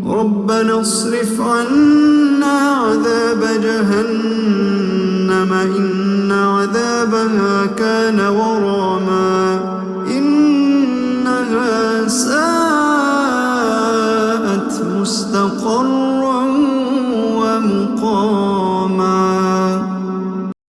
ربنا اصرف عنا عذاب جهنم إن عذابها كان غراما إنها ساءت مستقرا ومقاما.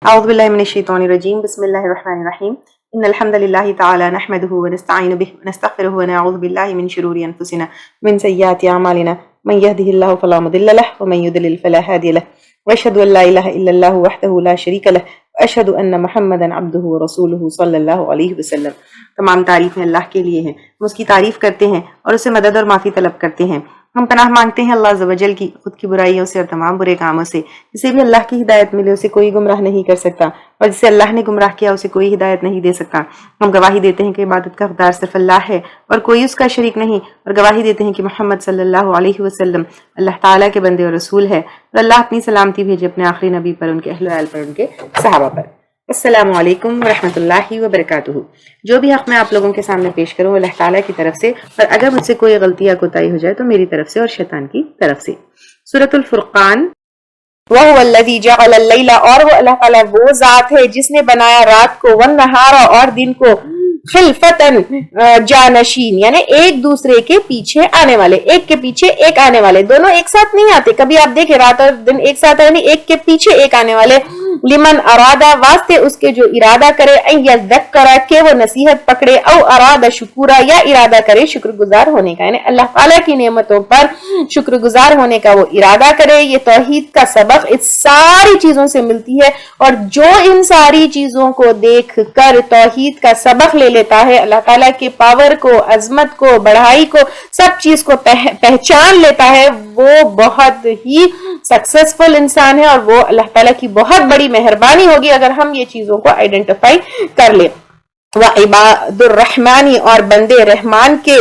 اعوذ باللہ من الشیطان الرجیم. بسم اللہ الرحمن الرحیم. ان الحمد للہ تعالی نحمده ونستعین به ونستغفره ونعوذ باللہ من شرور انفسنا من سیئات اعمالنا من يهده الله فلا مضل له ومن يضلل فلا هادي له واشهد ان لا اله الا الله وحده لا شريك له واشهد ان محمدا عبده ورسوله صلی اللہ علیہ وسلم. تمام تعریفیں اللہ کے لیے ہیں. ہم اس کی تعریف کرتے ہیں اور اس سے مدد اور معافی طلب کرتے ہیں. ہم پناہ مانگتے ہیں اللہ عز و جل کی خود کی برائیوں سے اور تمام برے کاموں سے. جسے بھی اللہ کی ہدایت ملے اسے کوئی گمراہ نہیں کر سکتا اور جسے اللہ نے گمراہ کیا اسے کوئی ہدایت نہیں دے سکتا. ہم گواہی دیتے ہیں کہ عبادت کا حقدار صرف اللہ ہے اور کوئی اس کا شریک نہیں، اور گواہی دیتے ہیں کہ محمد صلی اللہ علیہ وسلم اللہ تعالیٰ کے بندے اور رسول ہے، اور اللہ اپنی سلامتی بھیجے اپنے آخری نبی پر، ان کے اہل و عیال پر، ان کے صحابہ پر. السلام علیکم ورحمۃ اللہ وبرکاتہ. جو بھی حق میں آپ لوگوں کے سامنے پیش کروں اللہ تعالیٰ کی طرف سے، اور اگر مجھ سے کوئی غلطی یا کوتاہی ہو جائے تو میری طرف سے اور شیطان کی طرف سے. سورۃ الفرقان. وَهُوَ الَّذِي جَعَلَ اللَّيْلَ، اور وہ اللہ تعالیٰ وہ ذات ہے جس نے بنایا رات کو، وَالنَّهَارَ اور دن کو، خلفتاً جانشین، یعنی ایک دوسرے کے پیچھے آنے والے، ایک کے پیچھے ایک آنے والے. دونوں ایک ساتھ نہیں آتے. کبھی آپ دیکھیں رات اور دن ایک ساتھ آنے، ایک کے پیچھے ایک آنے والے. لمن ارادہ، واسطے اس کے جو ارادہ کرے، ان یذکر، کہ وہ نصیحت پکڑے، او ارادہ شکورا، یا ارادہ کرے شکر گزار ہونے کا، یعنی اللہ تعالیٰ کی نعمتوں پر شکر گزار ہونے کا وہ ارادہ کرے. یہ توحید کا سبق اس ساری چیزوں سے ملتی ہے، اور جو ان ساری چیزوں کو دیکھ کر توحید کا سبق لے لیتا ہے، اللہ تعالیٰ کے پاور کو، عظمت کو، بڑائی کو، سب چیز کو پہچان لیتا ہے، وہ بہت ہی سکسیسفل انسان ہے، اور وہ اللہ تعالیٰ کی بہت بڑی مہربانی ہوگی اگر ہم یہ چیزوں کو آئیڈینٹیفائی کر لیں. وعباد الرحمن، اور بندے رحمان کے،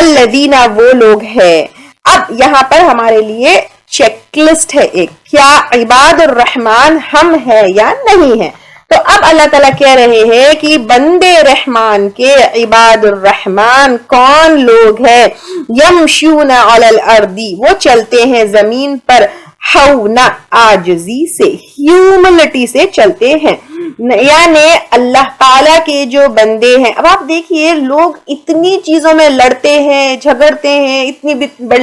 الذین، وہ لوگ ہیں. اب یہاں پر ہمارے لیے چیک لسٹ ہے ایک، کیا عباد الرحمن ہم ہیں یا نہیں ہیں؟ تو اب اللہ تعالیٰ کہہ رہے ہیں کہ بندے رحمان کے، عباد الرحمن کون لوگ ہیں؟ یمشون علی الارض، وہ چلتے ہیں زمین پر، ہونا، عاجزی سے، ہیوملٹی سے چلتے ہیں. یعنی اللہ تعالیٰ کے جو بندے ہیں. اب آپ دیکھیے لوگ اتنی چیزوں میں لڑتے ہیں، جھگڑتے ہیں، اتنی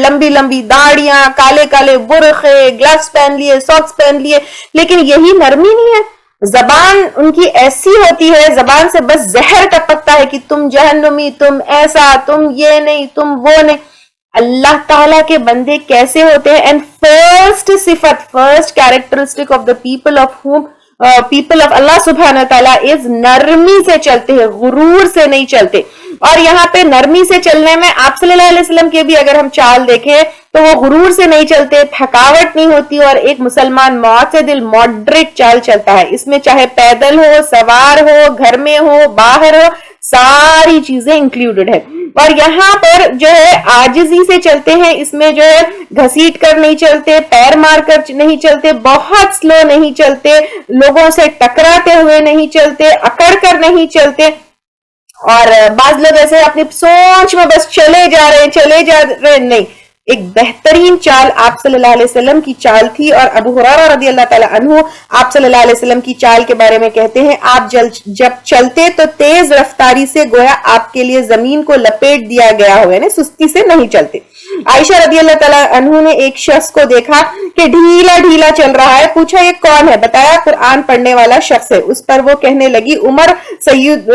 لمبی لمبی داڑیاں، کالے کالے برقعے، گلاس پہن لیے، ساکس پہن لیے، لیکن یہی نرمی نہیں ہے. زبان ان کی ایسی ہوتی ہے، زبان سے بس زہر ٹپکتا ہے کہ تم جہنمی، تم ایسا، تم یہ نہیں، تم وہ نہیں. اللہ تعالیٰ کے بندے کیسے ہوتے ہیں؟ اینڈ فرسٹ صفت، first characteristic of the people of Allah سبحانہ تعالیٰ از نرمی سے چلتے ہیں، غرور سے نہیں چلتے. اور یہاں پہ نرمی سے چلنے میں آپ صلی اللہ علیہ وسلم کے بھی اگر ہم چال دیکھیں تو وہ غرور سے نہیں چلتے، تھکاوٹ نہیں ہوتی، اور ایک مسلمان معتدل ماڈریٹ چال چلتا ہے. اس میں چاہے پیدل ہو، سوار ہو، گھر میں ہو، باہر ہو، ساری چیزیں انکلوڈڈ ہے. اور یہاں پر جو ہے عاجزی سے چلتے ہیں، اس میں جو ہے گھسیٹ کر نہیں چلتے، پیر مار کر نہیں چلتے، بہت سلو نہیں چلتے، لوگوں سے ٹکراتے ہوئے نہیں چلتے، اکڑ کر نہیں چلتے. اور بعض لوگ ایسے اپنی سوچ میں بس چلے جا رہے ہیں، نہیں. ایک بہترین چال آپ صلی اللہ علیہ وسلم کی چال تھی. اور ابو ہریرہ رضی اللہ تعالی عنہ آپ صلی اللہ علیہ وسلم کی چال کے بارے میں کہتے ہیں، آپ جب چلتے تو تیز رفتاری سے گویا آپ کے لیے زمین کو لپیٹ دیا گیا ہو، یعنی سستی سے نہیں چلتے. عائشہ رضی اللہ تعالی عنہ نے ایک شخص کو دیکھا کہ ڈھیلا ڈھیلا چل رہا ہے، پوچھا یہ کون ہے؟ بتایا قرآن پڑھنے والا شخص ہے. اس پر وہ کہنے لگی عمر سید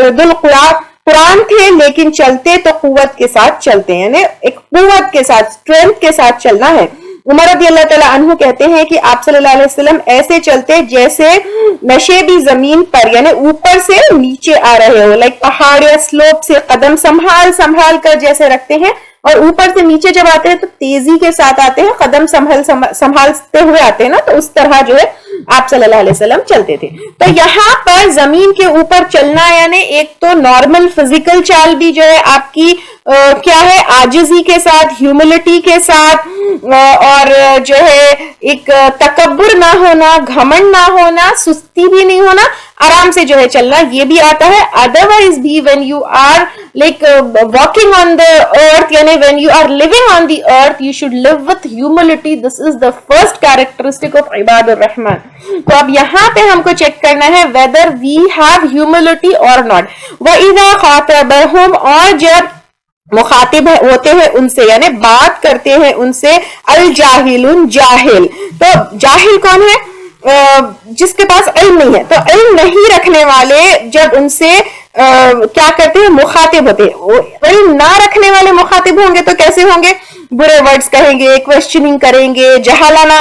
قرآن تھے لیکن چلتے تو قوت کے ساتھ چلتے ہیں، یعنی ایک قوت کے ساتھ، اسٹرینتھ کے ساتھ چلنا ہے. عمر رضی اللہ تعالیٰ عنہ کہتے ہیں کہ آپ صلی اللہ علیہ وسلم ایسے چلتے جیسے نشے بھی زمین پر، یعنی اوپر سے نیچے آ رہے ہو، لائک پہاڑ یا سلوپ سے قدم سنبھال کر جیسے رکھتے ہیں، اور اوپر سے نیچے جب آتے ہیں تو تیزی کے ساتھ آتے ہیں، قدم سنبھالتے ہوئے آتے ہیں نا، تو اس طرح جو ہے آپ صلی اللہ علیہ وسلم چلتے تھے. تو یہاں پر زمین کے اوپر چلنا یعنی ایک تو نارمل فزیکل چال بھی جو ہے آپ کی کیا ہے عاجزی کے ساتھ, ہیوملٹی کے ساتھ, اور جو ہے ایک تکبر نہ ہونا, گھمنڈ نہ ہونا, سستی بھی نہیں ہونا, آرام سے جو ہے چلنا, یہ بھی آتا ہے. ادروائز بھی when you are like walking on the earth, یعنی when you are living on the earth, you should live with humility. This is the first characteristic of عباد الرحمن. تو اب یہاں پہ ہم کو چیک کرنا ہے whether we have humility or not. وَإِذَا خَاطَبَهُمْ, اور جب مخاطب ہوتے ہیں ان سے یعنی بات کرتے ہیں ان سے, الجاہلون, جاہل. تو جاہل کون ہے؟ جس کے پاس علم نہیں ہے. تو علم نہیں رکھنے والے جب ان سے کیا کرتے ہیں, مخاطب ہوتے ہیں. علم نہ رکھنے والے مخاطب ہوں گے تو کیسے ہوں گے؟ برے ورڈز کہیں گے, کوشچننگ کریں گے, جہالانہ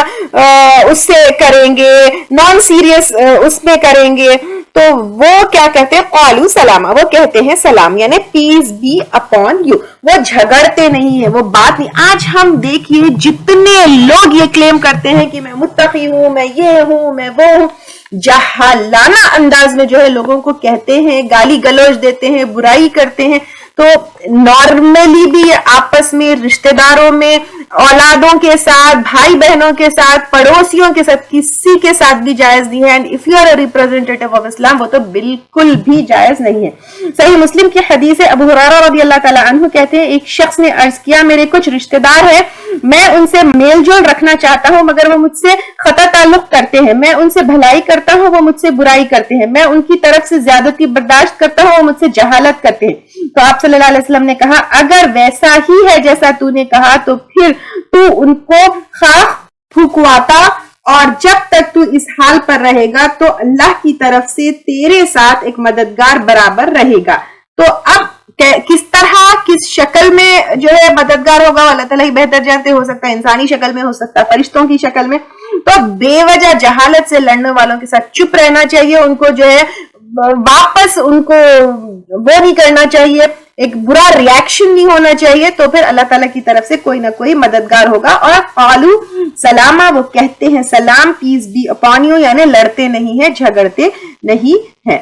اس سے کریں گے, نان سیریس اس میں کریں گے. تو وہ کیا کہتے ہیں؟ قالوا سلاما, وہ کہتے ہیں سلام, یعنی پیس بی اپون یو. وہ جھگڑتے نہیں ہیں, وہ بات نہیں. آج ہم دیکھیے جتنے لوگ یہ کلیم کرتے ہیں کہ میں متقی ہوں, میں یہ ہوں, میں وہ ہوں, جہالانہ انداز میں جو ہے لوگوں کو کہتے ہیں, گالی گلوچ دیتے ہیں, برائی کرتے ہیں. تو نارملی بھی آپس میں, رشتہ داروں میں, اولادوں کے ساتھ, بھائی بہنوں کے ساتھ, پڑوسیوں کے ساتھ, کسی کے ساتھ بھی جائز نہیں ہے. And if you are a representative of Islam, وہ تو بالکل بھی جائز نہیں ہے. صحیح مسلم کی حدیث ہے, ابو ہریرہ رضی اللہ تعالیٰ عنہ کہتے ہیں ایک شخص نے عرض کیا میرے کچھ رشتہ دار ہیں, میں ان سے میل جول رکھنا چاہتا ہوں مگر وہ مجھ سے قطع تعلق کرتے ہیں. میں ان سے بھلائی کرتا ہوں, وہ مجھ سے برائی کرتے ہیں. میں ان کی طرف سے زیادتی برداشت کرتا ہوں, وہ مجھ سے جہالت کرتے ہیں. تو آپ صلی اللہ علیہ وسلم نے کہا اگر ویسا ہی ہے جیسا تو نے کہا تو پھر تو ان کو خاک پھکواتا, اور جب تک تو اس حال پر رہے گا تو اللہ کی طرف سے تیرے ساتھ ایک مددگار برابر رہے گا. تو اب کس طرح, کس شکل میں جو ہے مددگار ہوگا اللہ تعالیٰ ہی بہتر جانتے. ہو سکتا ہے انسانی شکل میں, ہو سکتا ہے فرشتوں کی شکل میں. تو بے وجہ جہالت سے لڑنے والوں کے ساتھ چپ رہنا چاہیے, ان کو جو ہے واپس ان کو وہ نہیں کرنا چاہیے, ایک برا ریاکشن نہیں ہونا چاہیے. تو پھر اللہ تعالیٰ کی طرف سے کوئی نہ کوئی مددگار ہوگا. اور قالوا سلاما, وہ کہتے ہیں سلام, پیس بی اپون یو, یعنی لڑتے نہیں ہیں, جھگڑتے نہیں ہیں.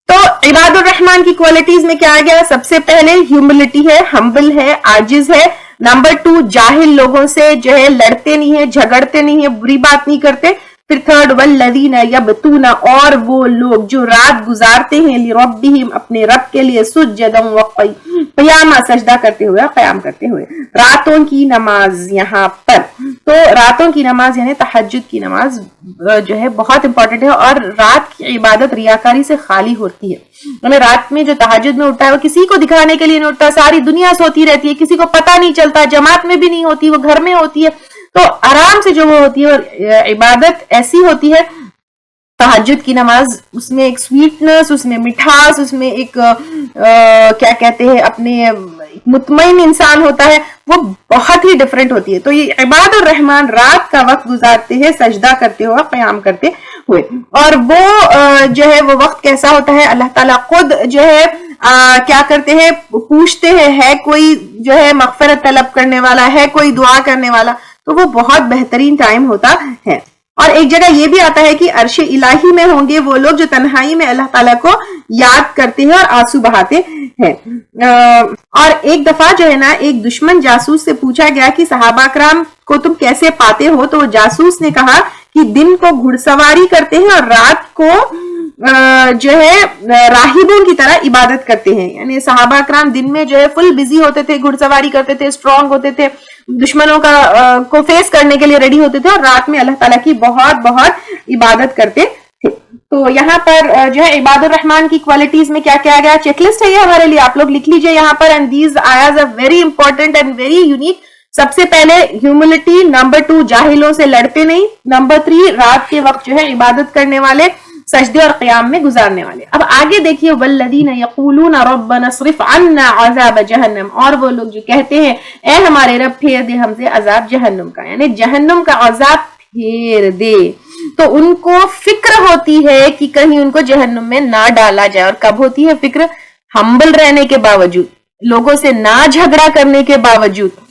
تو عباد الرحمن کی کوالٹیز میں کیا آ گیا؟ سب سے پہلے ہیوملٹی ہے, ہمبل ہے, عاجز ہے. نمبر 2 جاہل لوگوں سے جو ہے لڑتے نہیں ہیں, جھگڑتے نہیں ہیں, بری بات نہیں کرتے. پھر 3 والذین یبتون, اور وہ لوگ جو رات گزارتے ہیں, لربہم, اپنے رب کے لیے, سجدا وقیاما, سجدہ کرتے ہوئے, قیام کرتے ہوئے. راتوں کی نماز یہاں پر, تو راتوں کی نماز یعنی تہجد کی نماز جو ہے بہت امپورٹنٹ ہے. اور رات کی عبادت ریاکاری سے خالی ہوتی ہے. یعنی رات میں جو تہجد میں اٹھتا ہے وہ کسی کو دکھانے کے لیے نہیں اٹھتا, ساری دنیا سوتی رہتی ہے, کسی کو پتہ نہیں چلتا, جماعت میں بھی نہیں ہوتی, وہ گھر میں ہوتی ہے. تو آرام سے جو وہ ہوتی ہے, اور عبادت ایسی ہوتی ہے تہجد کی نماز, اس میں ایک سویٹنس, اس میں مٹھاس, اس میں ایک کیا کہتے ہیں اپنے مطمئن انسان ہوتا ہے, وہ بہت ہی ڈفرینٹ ہوتی ہے. تو یہ عباد الرحمن رات کا وقت گزارتے ہیں سجدہ کرتے ہوئے, قیام کرتے ہوئے. اور وہ جو ہے وہ وقت کیسا ہوتا ہے, اللہ تعالیٰ خود جو ہے کیا کرتے ہیں, پوچھتے ہیں ہے کوئی جو ہے مغفرت طلب کرنے والا, ہے کوئی دعا کرنے والا. تو وہ بہت بہترین ٹائم ہوتا ہے. اور ایک جگہ یہ بھی آتا ہے کہ عرش الہی میں ہوں گے وہ لوگ جو تنہائی میں اللہ تعالیٰ کو یاد کرتے ہیں اور آنسو بہاتے ہیں. اور ایک دفعہ جو ہے نا ایک دشمن جاسوس سے پوچھا گیا کہ صحابہ کرام کو تم کیسے پاتے ہو, تو جاسوس نے کہا کہ دن کو گھڑ سواری کرتے ہیں اور رات کو جو ہے راہبوں کی طرح عبادت کرتے ہیں. یعنی صحابہ کرام دن میں جو ہے فل بزی ہوتے تھے, گھڑ سواری کرتے تھے, اسٹرانگ ہوتے تھے, دشمنوں کا کو فیس کرنے کے لیے ریڈی ہوتے تھے, اور رات میں اللہ تعالیٰ کی بہت بہت عبادت کرتے تھے. تو یہاں پر جو ہے عباد الرحمن کی کوالٹیز میں کیا کیا گیا, چیک لسٹ ہے یہ ہمارے لیے, آپ لوگ لکھ لیجئے یہاں پر. And these ayahs are very important and very unique. سب سے پہلے ہیوملٹی, نمبر 2 جاہلوں سے لڑتے نہیں, نمبر 3 رات کے وقت جو ہے عبادت کرنے والے, سجدے اور قیام میں گزارنے والے. اب آگے دیکھیے والذین یقولون ربنا اصرف عنا عذاب جہنم, اور وہ لوگ جو کہتے ہیں اے ہمارے رب پھیر دے ہم سے عذاب جہنم کا, یعنی جہنم کا عذاب پھیر دے. تو ان کو فکر ہوتی ہے کہ کہیں ان کو جہنم میں نہ ڈالا جائے. اور کب ہوتی ہے فکر؟ ہمبل رہنے کے باوجود, لوگوں سے نہ جھگڑا کرنے کے باوجود,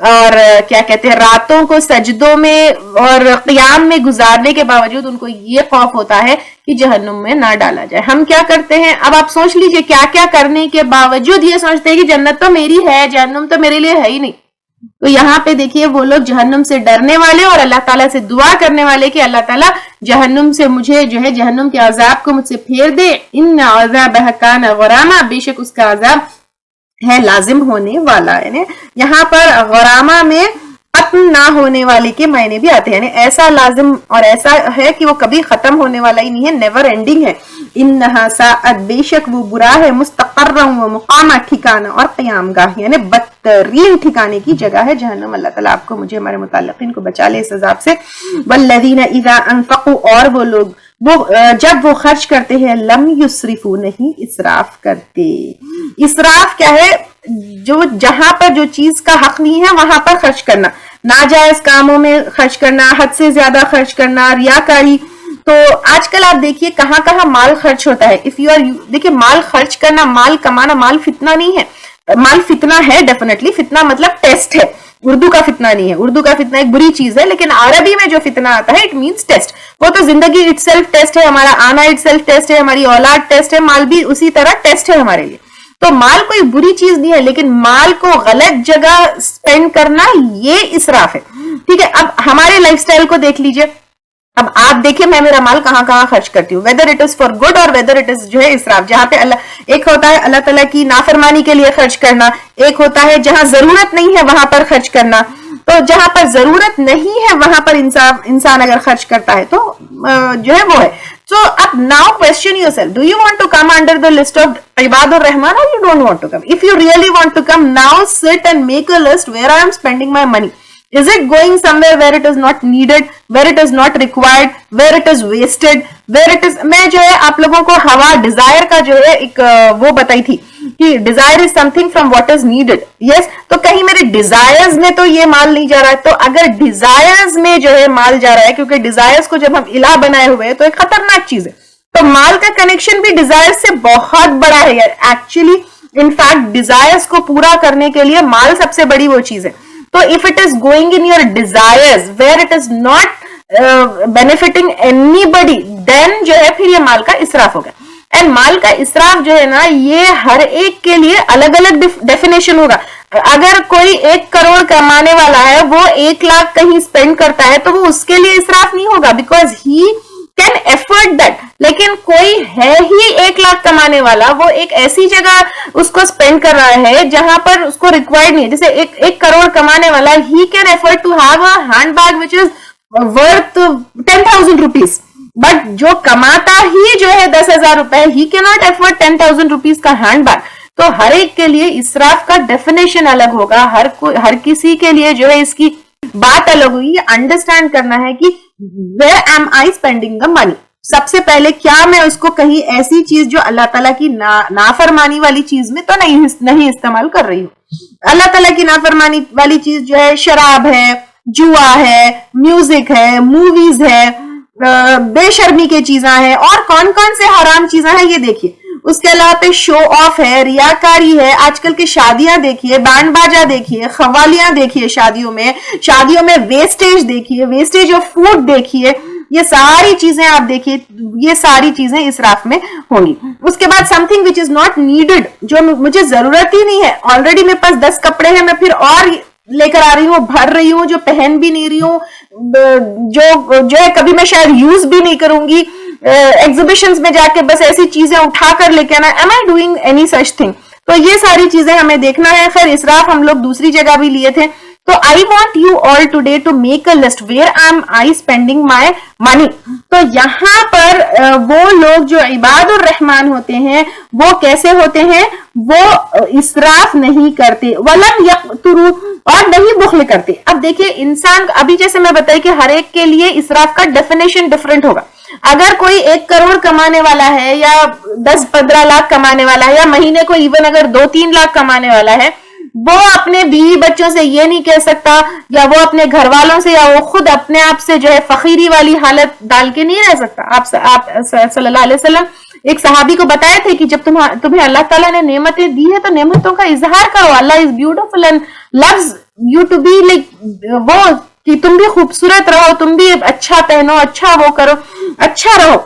اور کیا کہتے ہیں راتوں کو سجدوں میں اور قیام میں گزارنے کے باوجود ان کو یہ خوف ہوتا ہے کہ جہنم میں نہ ڈالا جائے. ہم کیا کرتے ہیں؟ اب آپ سوچ لیجئے کیا کیا کرنے کے باوجود یہ سوچتے ہیں کہ جنت تو میری ہے، جہنم تو میرے لیے ہے ہی نہیں. تو یہاں پہ دیکھیے وہ لوگ جہنم سے ڈرنے والے اور اللہ تعالیٰ سے دعا کرنے والے کہ اللہ تعالیٰ جہنم سے مجھے جو ہے جہنم کے عذاب کو مجھ سے پھیر دے. ان عذابہ کان غراما، بے شک اس کا عذاب ہے لازم ہونے والا. یعنی یہاں پر غرامہ میں ختم نہ ہونے والے کے معنی بھی آتے ہیں، یعنی ایسا لازم اور ایسا ہے کہ وہ کبھی ختم ہونے والا ہی نہیں ہے، نیور اینڈنگ ہے. انہا ساعت، بے شک وہ برا ہے، مستقرا و مقامہ، ٹھکانہ اور قیام گاہ، یعنی بدترین ٹھکانے کی جگہ ہے جہنم. اللہ تعالیٰ آپ کو مجھے ہمارے متعلقین کو بچا لے اس عذاب سے. والذین اذا انفقوا، اور وہ لوگ جب وہ خرچ کرتے ہیں، لم یسرفوا، نہیں اسراف کرتے. اسراف کیا ہے؟ جو جہاں پر جو چیز کا حق نہیں ہے وہاں پر خرچ کرنا، ناجائز کاموں میں خرچ کرنا، حد سے زیادہ خرچ کرنا، ریاکاری. تو آج کل آپ دیکھیے کہاں کہاں مال خرچ ہوتا ہے. دیکھیے مال خرچ کرنا، مال کمانا، مال فتنہ نہیں ہے. مال فتنہ ہے ڈیفینیٹلی، فتنہ مطلب ٹیسٹ ہے. اردو کا فتنہ نہیں ہے، اردو کا فتنہ ایک بری چیز ہے، لیکن عربی میں جو فتنہ آتا ہے اٹ مینس ٹیسٹ. وہ تو زندگی اٹ سیلف ٹیسٹ ہے، ہمارا آنا اٹ سیلف ٹیسٹ ہے، ہماری اولاد ٹیسٹ ہے، مال بھی اسی طرح ٹیسٹ ہے ہمارے لیے. تو مال کوئی بری چیز نہیں ہے، لیکن مال کو غلط جگہ سپینڈ کرنا یہ اسراف ہے. ٹھیک ہے، اب ہمارے لائف سٹائل کو دیکھ لیجئے. اب آپ دیکھیں میں میرا مال کہاں کہاں خرچ کرتی ہوں، whether it is for good اور ویدر اٹ از جو ہے اسراف. جہاں پہ ایک ہوتا ہے اللہ تعالیٰ کی نافرمانی کے لیے خرچ کرنا، ایک ہوتا ہے جہاں ضرورت نہیں ہے وہاں پر خرچ کرنا. تو جہاں پر ضرورت نہیں ہے وہاں پر انسان اگر خرچ کرتا ہے تو جو ہے وہ ہے. So now question yourself, do you want to come under the list of Ibadur Rahman or you don't want to come? If you really want to come, now sit and make a list where I am spending my money. Is it going somewhere where it is not needed, where it is not required, where it is wasted, where it is... میں جو ہے آپ لوگوں کو ہوا Dzire کا جو ہے ایک وہ بتائی تھی کہ desire is something from what is needed. Yes, تو کہیں میرے ڈیزائرز میں تو یہ مال نہیں جا رہا ہے. تو اگر ڈیزائرز میں جو ہے مال جا رہا ہے، کیونکہ ڈیزائرز کو جب ہم الہ بنائے ہوئے ہیں تو ایک خطرناک چیز ہے، تو مال کا کنیکشن بھی ڈیزائر سے بہت بڑا ہے یار. ایکچولی انفیکٹ ڈیزائرز کو پورا کرنے کے لیے مال سب سے بڑی وہ چیز ہے. تو if it is going in your desires where it is not benefiting anybody, then جو ہے پھر یہ مال کا اسراف ہوگا. اینڈ مال کا اسراف جو ہے نا یہ ہر ایک کے لیے الگ الگ ڈیفینیشن ہوگا. اگر کوئی 1 کروڑ کمانے والا ہے، وہ 1 لاکھ کہیں اسپینڈ کرتا ہے تو وہ اس کے لیے اسراف نہیں ہوگا، because he can afford that. لیکن کوئی ہے ہی 1 لاکھ کمانے والا، وہ ایک ایسی جگہ اس کو اسپینڈ کر رہا ہے جہاں پر اس کو ریکوائرڈ نہیں ہے. جیسے 1 کروڑ کمانے والا ہی can afford to have a handbag which is worth 10,000 rupees, but جو کماتا ہی جو ہے 10,000 روپے، ہی کی ناٹ افورڈ 10,000 روپیز کا ہینڈ بیگ. تو ہر ایک کے لیے اسراف کا ڈیفینیشن الگ ہوگا، ہر کسی کے لیے جو ہے اس کی بات الگ ہوگی. انڈرسٹینڈ کرنا ہے کہ where am I spending the money. سب سے پہلے کیا میں اس کو کہیں ایسی چیز جو اللہ تعالیٰ کی نافرمانی والی چیز میں تو نہیں استعمال کر رہی ہوں. اللہ تعالیٰ کی نافرمانی والی چیز جو ہے شراب ہے، جوا ہے، میوزک ہے، موویز ہے، بے شرمی کی چیزاں ہیں، اور کون کون سے حرام چیزاں ہیں یہ دیکھیے. اس کے علاوہ پہ شو آف ہے، ریاکاری ہے. آج کل کی شادیاں دیکھیے، بینڈ باجا دیکھیے، قوالیاں دیکھیے، شادیوں میں ویسٹیج دیکھیے، ویسٹیج آف فوڈ دیکھیے. یہ ساری چیزیں آپ دیکھیے، یہ ساری چیزیں اسراف میں ہوں گی. اس کے بعد some thing which is not needed, جو مجھے ضرورت ہی نہیں ہے. آلریڈی میرے پاس 10 کپڑے ہیں، میں پھر اور لے کر آ رہی ہوں، بھر رہی ہوں، جو پہن بھی نہیں رہی ہوں، جو ہے کبھی میں شاید یوز بھی نہیں کروں گی. ایگزیبیشنز میں جا کے بس ایسی چیزیں اٹھا کر لے کے آنا. am I doing any such thing؟ تو یہ ساری چیزیں ہمیں دیکھنا ہے. خیر اسراف ہم لوگ دوسری جگہ بھی لیے تھے. تو I want you all today to make a list where am I spending my money. تو یہاں پر وہ لوگ جو عباد الرحمن ہوتے ہیں وہ کیسے ہوتے ہیں؟ وہ اسراف نہیں کرتے، ولم یقتروا، اور نہیں بخل کرتے. اب دیکھیے انسان، ابھی جیسے میں بتائی کہ ہر ایک کے لیے اسراف کا ڈیفینیشن ڈفرنٹ ہوگا. اگر کوئی 1 کروڑ کمانے والا ہے، یا 10-15 لاکھ کمانے والا ہے، یا مہینے کو ایون اگر 2-3 لاکھ کمانے والا ہے، وہ اپنے بیوی بچوں سے یہ نہیں کہہ سکتا، یا وہ اپنے گھر والوں سے، یا وہ خود اپنے آپ سے جو ہے فقیری والی حالت ڈال کے نہیں رہ سکتا. آپ صلی اللہ علیہ وسلم ایک صحابی کو بتائے تھے کہ جب تمہیں اللہ تعالیٰ نے نعمتیں دی ہے تو نعمتوں کا اظہار کرو. Allah is beautiful and loves you to be like وہ کہ تم بھی خوبصورت رہو, تم بھی اچھا پہنو, اچھا وہ کرو, اچھا رہو.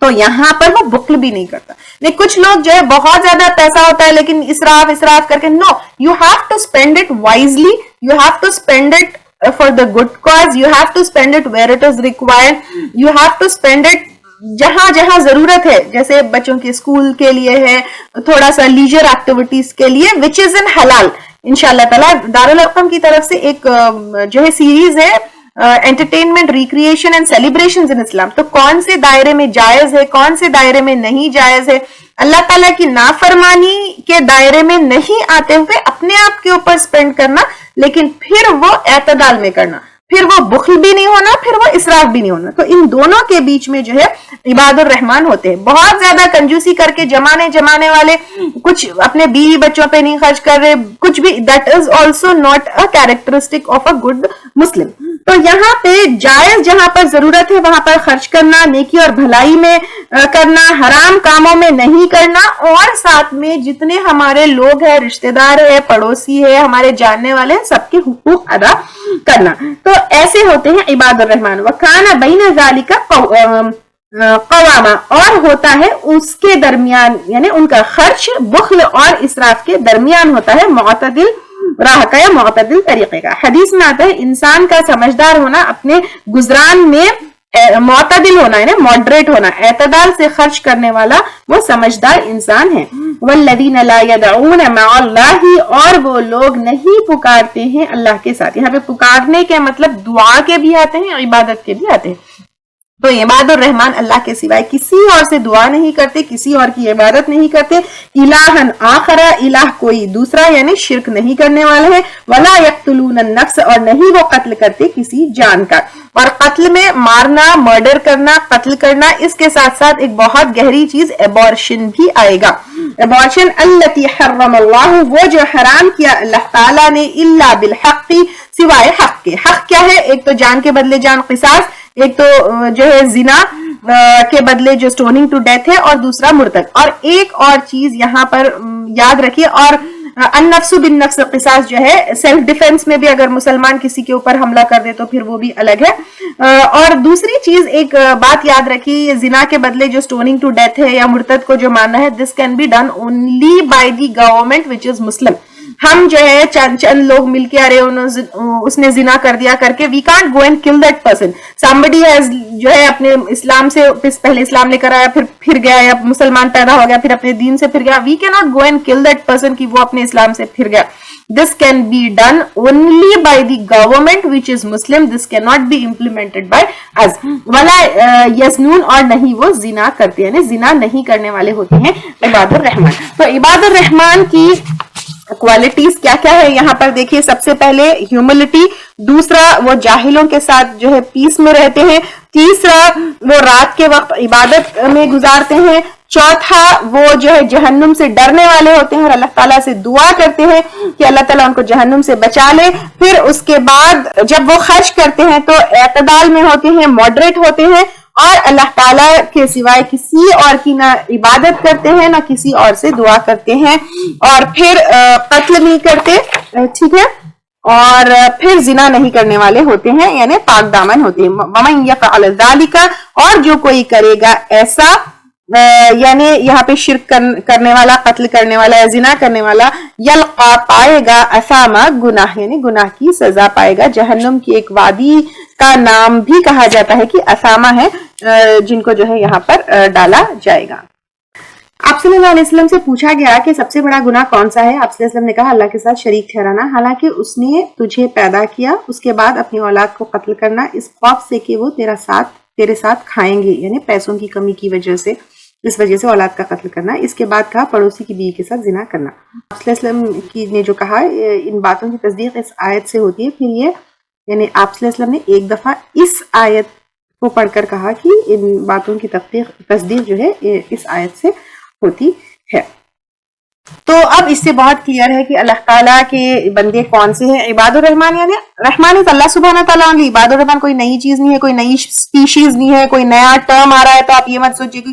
تو یہاں پر وہ بخل بھی نہیں کرتا. کچھ لوگ جو ہے بہت زیادہ پیسہ ہوتا ہے لیکن اسراف کر کے, no, you have to spend it wisely, you have to spend it for the good cause, you have to spend it where it is required, you have to spend it جہاں جہاں ضرورت ہے, جیسے بچوں کے اسکول کے لیے ہے, تھوڑا سا لیجر ایکٹیویٹیز کے لیے, which is in halal. انشاءاللہ تعالیٰ دارالارقم کی طرف سے ایک جو ہے سیریز ہے انٹرٹینمنٹ, ریکریشن اینڈ سیلیبریشنز ان اسلام. تو کون سے دائرے میں جائز ہے, کون سے دائرے میں نہیں جائز ہے, اللہ تعالیٰ کی نافرمانی کے دائرے میں نہیں آتے ہوئے اپنے آپ کے اوپر اسپینڈ کرنا, لیکن پھر وہ اعتدال میں کرنا, پھر وہ بخل بھی نہیں ہونا, پھر وہ اسراف بھی نہیں ہونا. تو ان دونوں کے بیچ میں جو ہے عباد الرحمان ہوتے ہیں. بہت زیادہ کنجوسی کر کے جمانے والے, کچھ اپنے بیوی بچوں پہ نہیں خرچ کر رہے, کچھ بھی, that is also not a characteristic of a good Muslim. تو یہاں پہ جائز جہاں پر ضرورت ہے وہاں پر خرچ کرنا, نیکی اور بھلائی میں کرنا, حرام کاموں میں نہیں کرنا, اور ساتھ میں جتنے ہمارے لوگ ہیں, رشتہ دار ہے, پڑوسی ہے, ہمارے جاننے والے ہیں, سب کے حقوق ادا کرنا. تو ایسے ہوتے ہیں عباد الرحمان. وَكَانَ بَيْنَ ذَلِكَ قواما, اور ہوتا ہے اس کے درمیان, یعنی ان کا خرچ بخل اور اسراف کے درمیان ہوتا ہے, معتدل راہ کا یا معتدل طریقے کا. حدیث میں آتا ہے انسان کا سمجھدار ہونا, اپنے گزران میں معتدل ہونا, یعنی ماڈریٹ ہونا, اعتدال سے خرچ کرنے والا وہ سمجھدار انسان ہے. والذین لا یدعون مع اللہ, اور وہ لوگ نہیں پکارتے ہیں اللہ کے ساتھ. یہاں پہ پکارنے کے مطلب دعا کے بھی آتے ہیں, عبادت کے بھی آتے ہیں. تو عباد الرحمان اللہ کے سوائے کسی اور سے دعا نہیں کرتے, کسی اور کی عبادت نہیں کرتے. الہن آخر, الہ کوئی دوسرا, یعنی شرک نہیں کرنے والے ہیں. ولا یقتلون النفس, اور نہیں وہ قتل کرتے کسی جان کا. اور قتل میں مارنا, مرڈر کرنا, قتل کرنا, اس کے ساتھ ساتھ ایک بہت گہری چیز ایبورشن بھی آئے گا. ایبورشن التی حرم اللہ, وہ جو حرام کیا اللہ تعالیٰ نے, الا بالحق, سوائے حق کے. حق کیا ہے؟ ایک تو جان کے بدلے جان قصاص, ایک تو جو ہے زنا کے بدلے جو سٹوننگ ٹو ڈیتھ ہے, اور دوسرا مرتد. اور ایک اور چیز یہاں پر یاد رکھیے, اور النفس بالنفس قصاص جو ہے سیلف ڈیفenس میں بھی اگر مسلمان کسی کے اوپر حملہ کر دے تو پھر وہ بھی الگ ہے. اور دوسری چیز ایک بات یاد رکھیے, زنا کے بدلے جو سٹوننگ ٹو ڈیتھ ہے یا مرتد کو جو ماننا ہے, this can be done only by the government which is Muslim. ہم جو ہے چند لوگ مل کے, ارے اس نے زنا کر دیا کر کے, وی کانٹ گو اینڈ کل دیٹ پرسن. somebody has جو ہے اپنے اسلام سے پہلے اسلام لے کر آیا, پھر گیا, یا مسلمان پیدا ہو گیا, پھر اپنے دین سے پھر گیا, وی کی ناٹ گو اینڈ کل دیٹ پرسن کہ وہ اپنے اسلام سے پھر گیا. This can be done only by the government which is Muslim. This cannot be implemented by us. ولا یزنون, اور نہیں وہ زنا کرتے, یعنی زنا نہیں کرنے والے ہوتے ہیں عباد الرحمان. تو عباد الرحمان کی کوالٹیز کیا کیا ہے یہاں پر دیکھیے. سب سے پہلے ہیوملٹی, دوسرا وہ جاہلوں کے ساتھ جو ہے پیس میں رہتے ہیں, تیسرا وہ رات کے وقت عبادت میں گزارتے ہیں, چوتھا وہ جو ہے جہنم سے ڈرنے والے ہوتے ہیں اور اللہ تعالیٰ سے دعا کرتے ہیں کہ اللہ تعالیٰ ان کو جہنم سے بچا لے. پھر اس کے بعد جب وہ خرچ کرتے ہیں تو اعتدال میں ہوتے ہیں, ماڈریٹ ہوتے ہیں, اور اللہ تعالیٰ کے سوائے کسی اور کی نہ عبادت کرتے ہیں نہ کسی اور سے دعا کرتے ہیں, اور پھر قتل نہیں کرتے, ٹھیک ہے, اور پھر زنا نہیں کرنے والے ہوتے ہیں, یعنی پاک دامن ہوتے ہیں. وَمَن يَفْعَلْ ذَلِكَ, اور جو کوئی کرے گا ایسا, یعنی یہاں پہ شرک کرنے والا, قتل کرنے والا یا زنا کرنے والا, یلقا پائے گا اثاما گناہ, یعنی گناہ کی سزا پائے گا. جہنم کی ایک وادی کا نام بھی کہا جاتا ہے کہ اثاما ہے, جن کو جو ہے یہاں پر ڈالا جائے گا. آپ صلی اللہ علیہ وسلم سے پوچھا گیا کہ سب سے بڑا گناہ کون سا ہے. آپ صلی اللہ علیہ وسلم نے کہا اللہ کے ساتھ شریک ٹھہرانا, حالانکہ اس نے تجھے پیدا کیا, اس کے بعد اپنی اولاد کو قتل کرنا اس خوف سے کہ وہ تیرے ساتھ کھائیں گے, یعنی پیسوں کی کمی کی وجہ سے, اس وجہ سے اولاد کا قتل کرنا. اس کے بعد کہا پڑوسی کی بیوی کے ساتھ زنا کرنا. آپ صلی اللہ علیہ وسلم نے جو کہا ان باتوں کی تصدیق اس آیت سے ہوتی ہے. پھر یہ یعنی آپ صلی اللہ علیہ وسلم نے ایک دفعہ اس آیت کو پڑھ کر کہا کہ ان باتوں کی تصدیق جو ہے اس آیت سے ہوتی ہے. تو اب اس سے بہت کلیئر ہے کہ اللہ تعالیٰ کے بندے کون سے ہیں. عباد الرحمان یعنی رحمان اللہ سبحانہ تعالیٰ. عباد الرحمان کوئی نئی چیز نہیں ہے, کوئی نئی اسپیشیز نہیں ہے, کوئی نیا ٹرم آ رہا ہے تو آپ یہ مت سوچیے کہ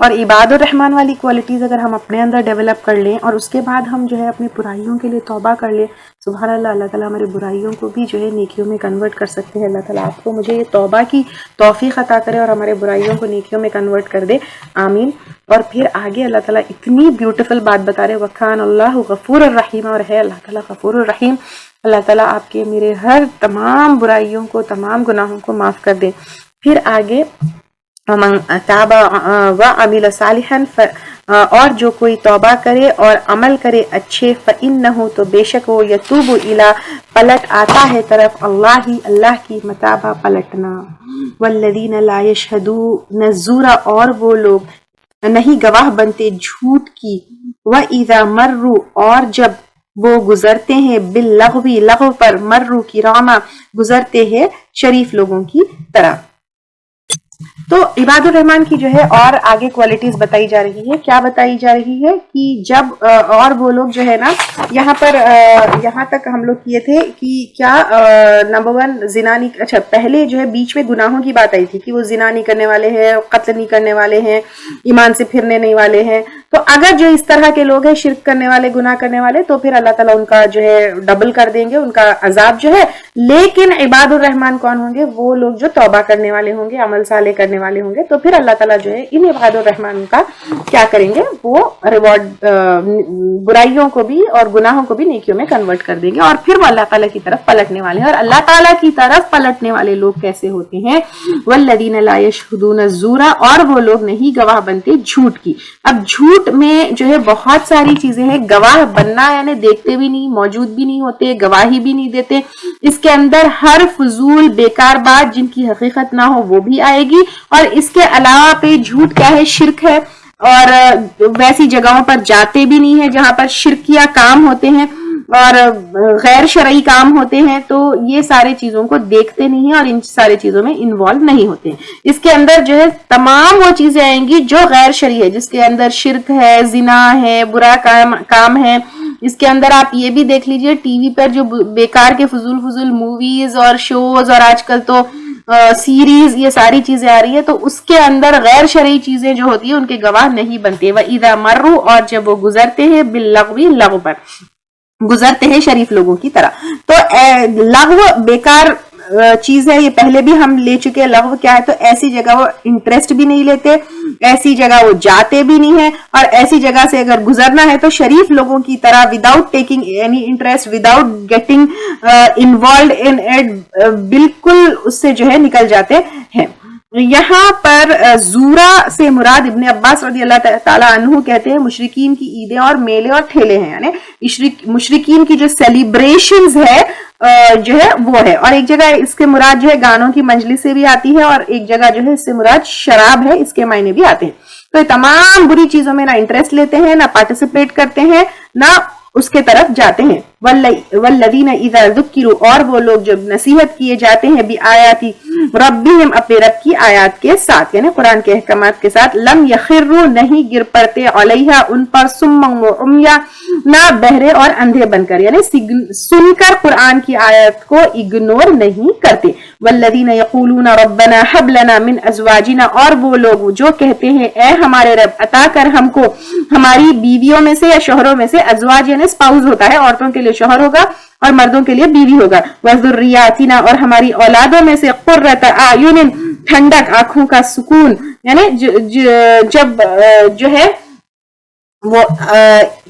اور عباد الرحمن والی کوالٹیز اگر ہم اپنے اندر ڈیولپ کر لیں اور اس کے بعد ہم جو ہے اپنی برائیوں کے لیے توبہ کر لیں، سبحان اللہ، اللہ تعالیٰ ہمارے برائیوں کو بھی جو ہے نیکیوں میں کنورٹ کر سکتے ہیں۔ اللہ تعالیٰ آپ کو مجھے یہ توبہ کی توفیق عطا کرے اور ہمارے برائیوں کو نیکیوں میں کنورٹ کر دے، آمین۔ اور پھر آگے اللہ تعالیٰ اتنی بیوٹیفل بات بتا رہے، وَكَانَ اللَّهُ غَفُورًا رَحِيمًا، اور ہے اللہ تعالیٰ غفور الرحیم۔ اللہ تعالیٰ آپ کے میرے ہر تمام برائیوں کو، تمام گناہوں کو معاف کر دے۔ پھر آگے وَمَن تَابَ وَعَمِلَ صَالِحًا، اور جو کوئی توبہ کرے اور عمل کرے اچھے، فَإِنَّهُ، تو بے شک وہ، يَتُوبُ إِلَىٰ، پلٹ آتا ہے طرف اللہ کی، متابہ پلٹنا۔ وَالَّذِينَ لَا يَشْهَدُونَ الزُّورَ، اور وہ لوگ نہیں گواہ بنتے جھوٹ کی، وَإِذَا مَرُّوا، اور جب وہ گزرتے ہیں، باللغو، لغو پر، مرو کراما، گزرتے ہیں شریف لوگوں کی طرح۔ تو عباد الرحمن کی جو ہے اور آگے کوالٹیز بتائی جا رہی ہے۔ کیا بتائی جا رہی ہے کہ جب اور وہ لوگ جو ہے نا، یہاں پر یہاں تک ہم لوگ کیے تھے کہ کیا نمبر 1 زنا نہیں، اچھا پہلے جو ہے بیچ میں گناہوں کی بات آئی تھی کہ وہ زنا نہیں کرنے والے ہیں، قتل نہیں کرنے والے ہیں، ایمان سے پھرنے نہیں والے ہیں۔ تو اگر جو اس طرح کے لوگ ہیں، شرک کرنے والے، گناہ کرنے والے، تو پھر اللہ تعالیٰ ان کا جو ہے ڈبل کر دیں گے ان کا عذاب جو ہے۔ لیکن عباد الرحمن کون ہوں گے؟ وہ لوگ جو توبہ کرنے والے ہوں گے، عمل صالح کرنے والے ہوں گے، تو پھر اللہ تعالیٰ جو ہے ان عباد الرحمن کا کیا کریں گے؟ وہ ریوارڈ، برائیوں کو بھی اور گناہوں کو بھی نیکیوں میں کنورٹ کر دیں گے، اور پھر وہ اللہ تعالیٰ کی طرف پلٹنے والے ہیں۔ اور اللہ تعالیٰ کی طرف پلٹنے والے لوگ کیسے ہوتے ہیں؟ والذین لا یشہدون الزور، اور وہ لوگ نہیں گواہ بنتے جھوٹ کی۔ اب جھوٹ میں جو ہے بہت ساری چیزیں ہیں۔ گواہ بننا یعنی دیکھتے بھی نہیں، موجود بھی نہیں ہوتے، گواہی بھی نہیں دیتے۔ اس کے اندر ہر فضول بیکار بات جن کی حقیقت نہ ہو وہ بھی آئے گی، اور اس کے علاوہ پہ جھوٹ کیا ہے؟ شرک ہے، اور ویسی جگہوں پر جاتے بھی نہیں ہے جہاں پر شرکیہ کام ہوتے ہیں اور غیر شرعی کام ہوتے ہیں، تو یہ سارے چیزوں کو دیکھتے نہیں ہیں اور ان سارے چیزوں میں انوالو نہیں ہوتے ہیں۔ اس کے اندر جو ہے تمام وہ چیزیں آئیں گی جو غیر شرعی ہے، جس کے اندر شرک ہے، زنا ہے، برا کام ہے۔ اس کے اندر آپ یہ بھی دیکھ لیجئے ٹی وی پر جو بیکار کے فضول موویز اور شوز اور آج کل تو سیریز، یہ ساری چیزیں آ رہی ہے، تو اس کے اندر غیر شرعی چیزیں جو ہوتی ہیں ان کے گواہ نہیں بنتے۔ وَإِذَا مَرُّوا، اور جب وہ گزرتے ہیں، باللغو، لغو پر گزرتے ہیں شریف لوگوں کی طرح۔ تو لغو بیکار چیز ہے، یہ پہلے بھی ہم لے چکے ہیں۔ لغو کیا ہے؟ تو ایسی جگہ وہ انٹرسٹ بھی نہیں لیتے، ایسی جگہ وہ جاتے بھی نہیں ہیں، اور ایسی جگہ سے اگر گزرنا ہے تو شریف لوگوں کی طرح without taking any interest, without getting involved in it, بالکل اس سے جو ہے نکل جاتے ہیں۔ یہاں پر زورا سے مراد ابن عباس رضی اللہ تعالیٰ عنہ کہتے ہیں مشرکین کی عیدیں اور میلے اور ٹھیلے ہیں، یعنی مشرکین کی جو سیلیبریشنز ہے جو ہے وہ ہے۔ اور ایک جگہ اس کے مراد جو ہے گانوں کی مجلس سے بھی آتی ہے، اور ایک جگہ جو ہے اس سے مراد شراب ہے، اس کے معنی بھی آتے ہیں۔ تو یہ تمام بری چیزوں میں نہ انٹرسٹ لیتے ہیں، نہ پارٹیسپیٹ کرتے ہیں، نہ اس کے طرف جاتے ہیں۔ والذین اذا ذکروا، اور وہ لوگ جب نصیحت کیے جاتے ہیں بآیاتی ربہم، اپنے رب کی آیات کے ساتھ، یعنی قرآن کے احکامات کے ساتھ، لم یخروا، نہیں گر پڑتے، علیہا، ان پر، سما و عمیا، نہ بہرے اور اندھے بن کر، یعنی سن کر قرآن کی آیات کو اگنور نہیں کرتے۔ والذین یقولون ربنا ھب لنا من ازواجنا، اور وہ لوگ جو کہتے ہیں اے ہمارے رب عطا کر ہم کو ہماری بیویوں میں سے یا شوہروں میں سے، ازواج یعنی اسپاؤز ہوتا ہے، عورتوں کے لیے شوہر ہوگا اور مردوں کے لیے بیوی ہوگا، وذریاتنا، اور ہماری اولادوں میں سے، قرۃ اعین، ٹھنڈک، آنکھوں کا سکون، یعنی جب جو ہے وہ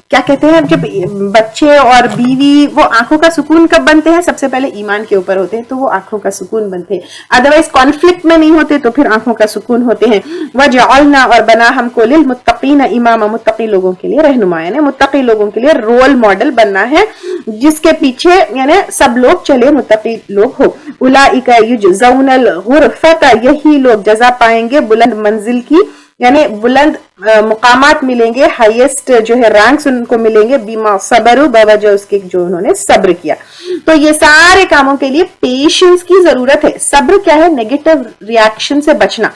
کیا کہتے ہیں، جب بچے اور بیوی وہ آنکھوں کا سکون کب بنتے ہیں؟ سب سے پہلے ایمان کے اوپر ہوتے ہیں تو وہ آنکھوں کا سکون بنتے ہیں، ادروائز کانفلکٹ میں نہیں ہوتے تو پھر آنکھوں کا سکون ہوتے ہیں۔ وجعلنا، اور بنا ہم کو، للمتقین اماما، متقی لوگوں کے لیے رہنما، یعنی متقی لوگوں کے لیے رول ماڈل بننا ہے جس کے پیچھے یعنی سب لوگ چلے، متقی لوگ ہو۔ اولئک یجزون الغرفۃ، یہی لوگ جزا پائیں گے بلند منزل کی، یعنی بلند مقامات ملیں گے، ہائیسٹ جو ہے رینکس ان کو ملیں گے، بیما صبروا، بوجہ اس کے جو انہوں نے صبر کیا۔ تو یہ سارے کاموں کے لیے پیشنس کی ضرورت ہے۔ صبر کیا ہے؟ نیگیٹو ریاکشن سے بچنا۔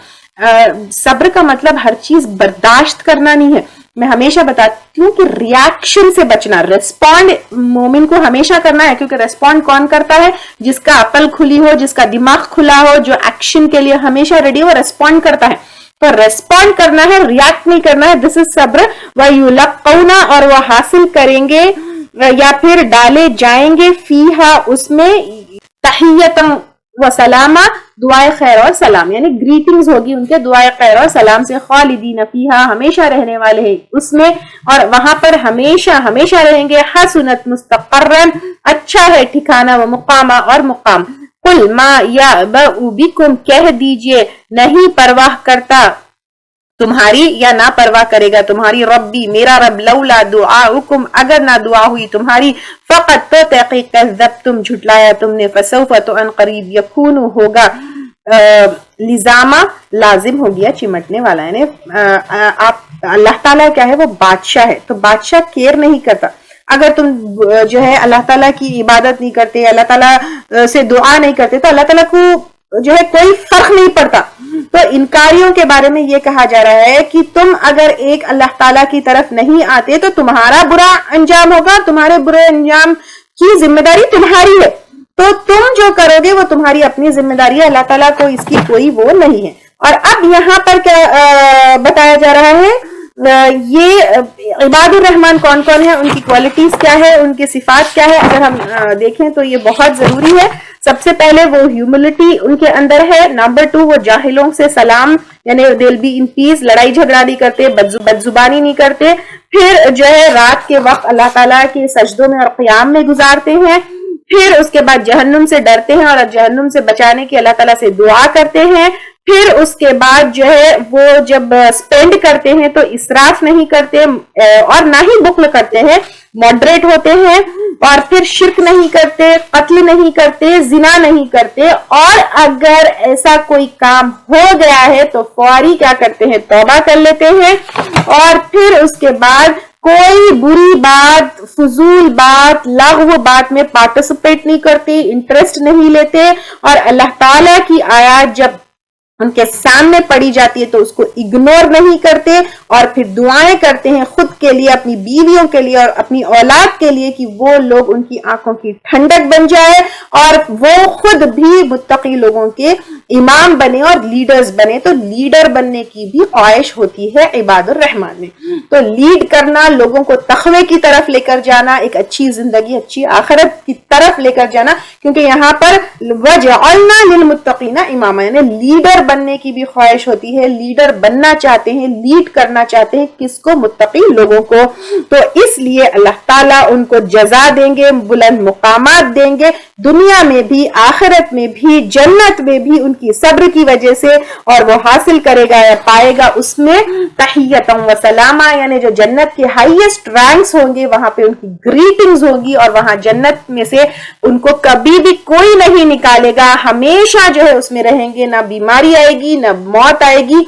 صبر کا مطلب ہر چیز برداشت کرنا نہیں ہے، میں ہمیشہ بتاتی ہوں کہ ریاکشن سے بچنا۔ ریسپونڈ مومن کو ہمیشہ کرنا ہے، کیونکہ ریسپونڈ کون کرتا ہے؟ جس کا عقل کھلی ہو، جس کا دماغ کھلا ہو، جو ایکشن کے لیے ہمیشہ ریڈی ہو، ریسپونڈ کرتا ہے۔ تو ریسپونڈ کرنا ہے, ریاکٹ نہیں کرنا ہے. دس از صبر. وَيُلَقَّوْنَ اور وہ حاصل کریں گے یا پھر ڈالے جائیں گے, فیہا اس میں, تحیتاً و سلامہ دعائے خیر اور سلام, یعنی گریٹنگز ہوگی ان کے دعائے خیر اور سلام سے. خالدین فیہا ہمیشہ رہنے والے ہیں اس میں, اور وہاں پر ہمیشہ ہمیشہ رہیں گے. حسنت مستقرن اچھا ہے ٹھکانہ, و مقامہ اور مقام. قل ما یعبأ بکم کہہ دیجئے نہیں پرواہ کرتا تمہاری یا نہ پرواہ کرے گا تمہاری, ربی میرا رب, لولا دعاؤکم اگر نہ دعا ہوئی تمہاری, فقط تو تحقیق کذبتم جھٹلایا تم نے, فسوف تو ان قریب یکون ہوگا, لزامہ لازم ہو گیا چمٹنے والا. یعنی آپ اللہ تعالیٰ کیا ہے, وہ بادشاہ ہے, تو بادشاہ کیئر نہیں کرتا. اگر تم جو ہے اللہ تعالیٰ کی عبادت نہیں کرتے, اللہ تعالیٰ سے دعا نہیں کرتے, تو اللہ تعالیٰ کو جو ہے کوئی فرق نہیں پڑتا. تو انکاریوں کے بارے میں یہ کہا جا رہا ہے کہ تم اگر ایک اللہ تعالیٰ کی طرف نہیں آتے تو تمہارا برا انجام ہوگا, تمہارے برے انجام کی ذمہ داری تمہاری ہے, تو تم جو کرو گے وہ تمہاری اپنی ذمہ داری ہے, اللہ تعالیٰ کو اس کی کوئی وہ نہیں ہے. اور اب یہاں پر کیا بتایا جا رہا ہے, یہ عباد الرحمن کون کون ہے, ان کی کوالٹیز کیا ہے, ان کی صفات کیا ہے. اگر ہم دیکھیں تو یہ بہت ضروری ہے. سب سے پہلے وہ ہیوملٹی ان کے اندر ہے. نمبر 2 وہ جاہلوں سے سلام, یعنی they'll be in peace, لڑائی جھگڑا نہیں کرتے, بد زبانی نہیں کرتے. پھر جو ہے رات کے وقت اللہ تعالیٰ کے سجدوں میں اور قیام میں گزارتے ہیں. پھر اس کے بعد جہنم سے ڈرتے ہیں اور جہنم سے بچانے کی اللہ تعالیٰ سے دعا کرتے ہیں. پھر اس کے بعد جو ہے وہ جب سپینڈ کرتے ہیں تو اسراف نہیں کرتے اور نہ ہی بخل کرتے ہیں, ماڈریٹ ہوتے ہیں. اور پھر شرک نہیں کرتے, قتل نہیں کرتے, زنا نہیں کرتے, اور اگر ایسا کوئی کام ہو گیا ہے تو فوری کیا کرتے ہیں, توبہ کر لیتے ہیں. اور پھر اس کے بعد کوئی بری بات, فضول بات, لغو بات میں پارٹیسپیٹ نہیں کرتے, انٹرسٹ نہیں لیتے. اور اللہ تعالیٰ کی آیات جب ان کے سامنے پڑی جاتی ہے تو اس کو اگنور نہیں کرتے, اور پھر دعائیں کرتے ہیں خود کے لیے, اپنی بیویوں کے لیے اور اپنی اولاد کے لیے, کہ وہ لوگ ان کی آنکھوں کی ٹھنڈک بن جائے اور وہ خود بھی متقی لوگوں کے امام بنے اور لیڈرز بنے. تو لیڈر بننے کی بھی خواہش ہوتی ہے عباد الرحمن میں. تو لیڈ کرنا, لوگوں کو تقوی کی طرف لے کر جانا, ایک اچھی زندگی, اچھی آخرت کی طرف لے کر جانا, کیونکہ یہاں پر وَجَعَلْنَا لِلْمُتَّقِينَ إِمَامًا, یعنی لیڈر بننے کی بھی خواہش ہوتی ہے, لیڈر بننا چاہتے ہیں, لیڈ کرنا چاہتے ہیں کس کو, متقی لوگوں کو. تو اس لیے اللہ تعالیٰ ان کو جزا دیں گے, بلند مقامات دیں گے, دنیا میں بھی آخرت میں بھی, جنت میں بھی, ان کی صبر کی وجہ سے. اور وہ حاصل کرے گا یا پائے گا اس میں تحیۃ و سلامہ, یعنی جو جنت کے ہائیسٹ رینکس ہوں گے وہاں پہ ان کی گریٹنگز ہوگی, اور وہاں جنت میں سے ان کو کبھی بھی کوئی نہیں نکالے گا, ہمیشہ جو ہے اس میں رہیں گے, نہ بیماری آئے گی نہ موت آئے گی,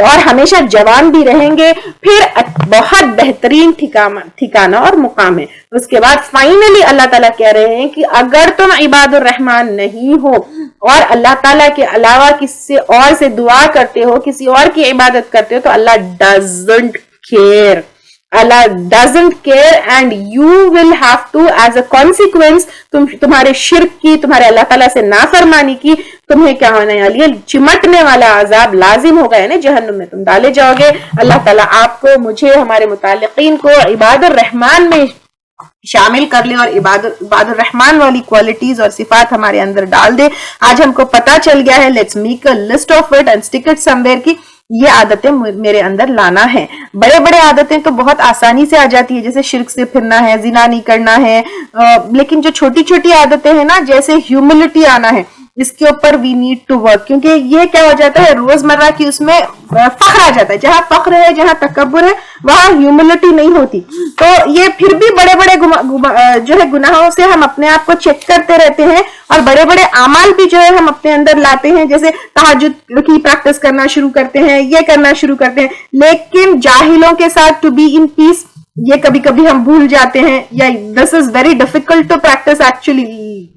اور ہمیشہ جوان بھی رہیں گے. پھر بہت بہترین ٹھکانہ اور مقام ہے. اس کے بعد فائنلی اللہ تعالیٰ کہہ رہے ہیں کہ اگر تم عباد الرحمن نہیں ہو اور اللہ تعالیٰ کے علاوہ کسی اور سے دعا کرتے ہو, کسی اور کی عبادت کرتے ہو, تو اللہ doesn't care. Allah doesn't care and you will have to as a consequence, تمہارے شرک کی, تمہارے اللہ تعالیٰ سے نافرمانی کی, تمہیں کیا ہونے والی ہے, چمٹنے والا عذاب لازم ہوگا, یعنی جہنم میں تم ڈالے جاؤ گے. اللہ تعالیٰ آپ کو, مجھے, ہمارے متعلقین کو عباد الرحمن میں شامل کر لے اور عباد الرحمن والی کوالٹیز اور صفات ہمارے اندر ڈال دے. آج ہم کو پتا چل گیا ہے, let's make a list of it and stick it somewhere, کی یہ عادتیں میرے اندر لانا ہے. بڑے عادتیں تو بہت آسانی سے آ جاتی ہے, جیسے شرک سے پھرنا ہے, زنا نہیں کرنا ہے, لیکن جو چھوٹی چھوٹی عادتیں ہیں نا, جیسے ہیوملٹی آنا ہے, اس کے اوپر وی نیڈ ٹو ورک, کیونکہ یہ کیا ہو جاتا ہے, روزمرہ کی اس میں فخر آ جاتا ہے. جہاں فخر ہے, جہاں تکبر ہے, وہاں ہیوملٹی نہیں ہوتی. تو یہ پھر بھی بڑے جو ہے گناہوں سے ہم اپنے آپ کو چیک کرتے رہتے ہیں, اور بڑے اعمال بھی جو ہے ہم اپنے اندر لاتے ہیں, جیسے تہجد کی پریکٹس کرنا شروع کرتے ہیں, یہ کرنا شروع کرتے ہیں, لیکن جاہلوں کے ساتھ ٹو بی ان پیس یہ کبھی کبھی ہم بھول جاتے ہیں, یا this is very difficult to practise actually.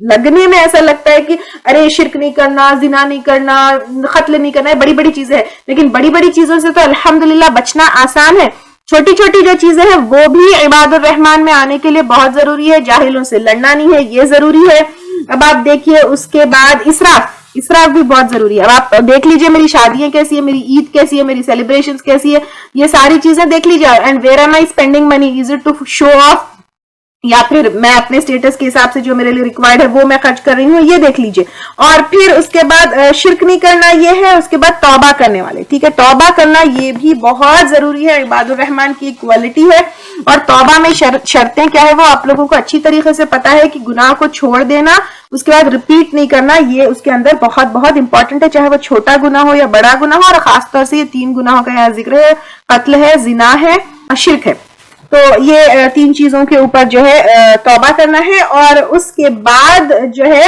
لگنے میں ایسا لگتا ہے کہ ارے شرک نہیں کرنا, زنا نہیں کرنا, قتل نہیں کرنا, یہ بڑی چیزیں ہیں, لیکن بڑی چیزوں سے تو الحمدللہ بچنا آسان ہے. چھوٹی چھوٹی جو چیزیں ہیں وہ بھی عباد الرحمن میں آنے کے لیے بہت ضروری ہے. جاہلوں سے لڑنا نہیں ہے, یہ ضروری ہے. اب آپ دیکھیے اس کے بعد اسراف بھی بہت ضروری ہے. اب آپ دیکھ لیجئے میری شادیاں کیسی ہے, میری عید کیسی ہے, میری سیلیبریشن کیسی ہے, یہ ساری چیزیں دیکھ لیجیے. And where am I spending money, is it to show off, یا پھر میں اپنے اسٹیٹس کے حساب سے جو میرے لیے ریکوائرڈ ہے وہ میں خرچ کر رہی ہوں, یہ دیکھ لیجئے. اور پھر اس کے بعد شرک نہیں کرنا, یہ ہے. اس کے بعد توبہ کرنے والے, ٹھیک ہے, توبہ کرنا یہ بھی بہت ضروری ہے, عباد الرحمان کی ایک کوالٹی ہے. اور توبہ میں شرطیں کیا ہے وہ آپ لوگوں کو اچھی طریقے سے پتا ہے کہ گناہ کو چھوڑ دینا, اس کے بعد ریپیٹ نہیں کرنا, یہ اس کے اندر بہت بہت امپورٹنٹ ہے, چاہے وہ چھوٹا گناہ ہو یا بڑا گناہ ہو. اور خاص طور سے یہ 3 گناہوں کا یہاں ذکر ہے, قتل ہے, زنا ہے اور شرک ہے. تو یہ 3 چیزوں کے اوپر جو ہے توبہ کرنا ہے. اور اس کے بعد جو ہے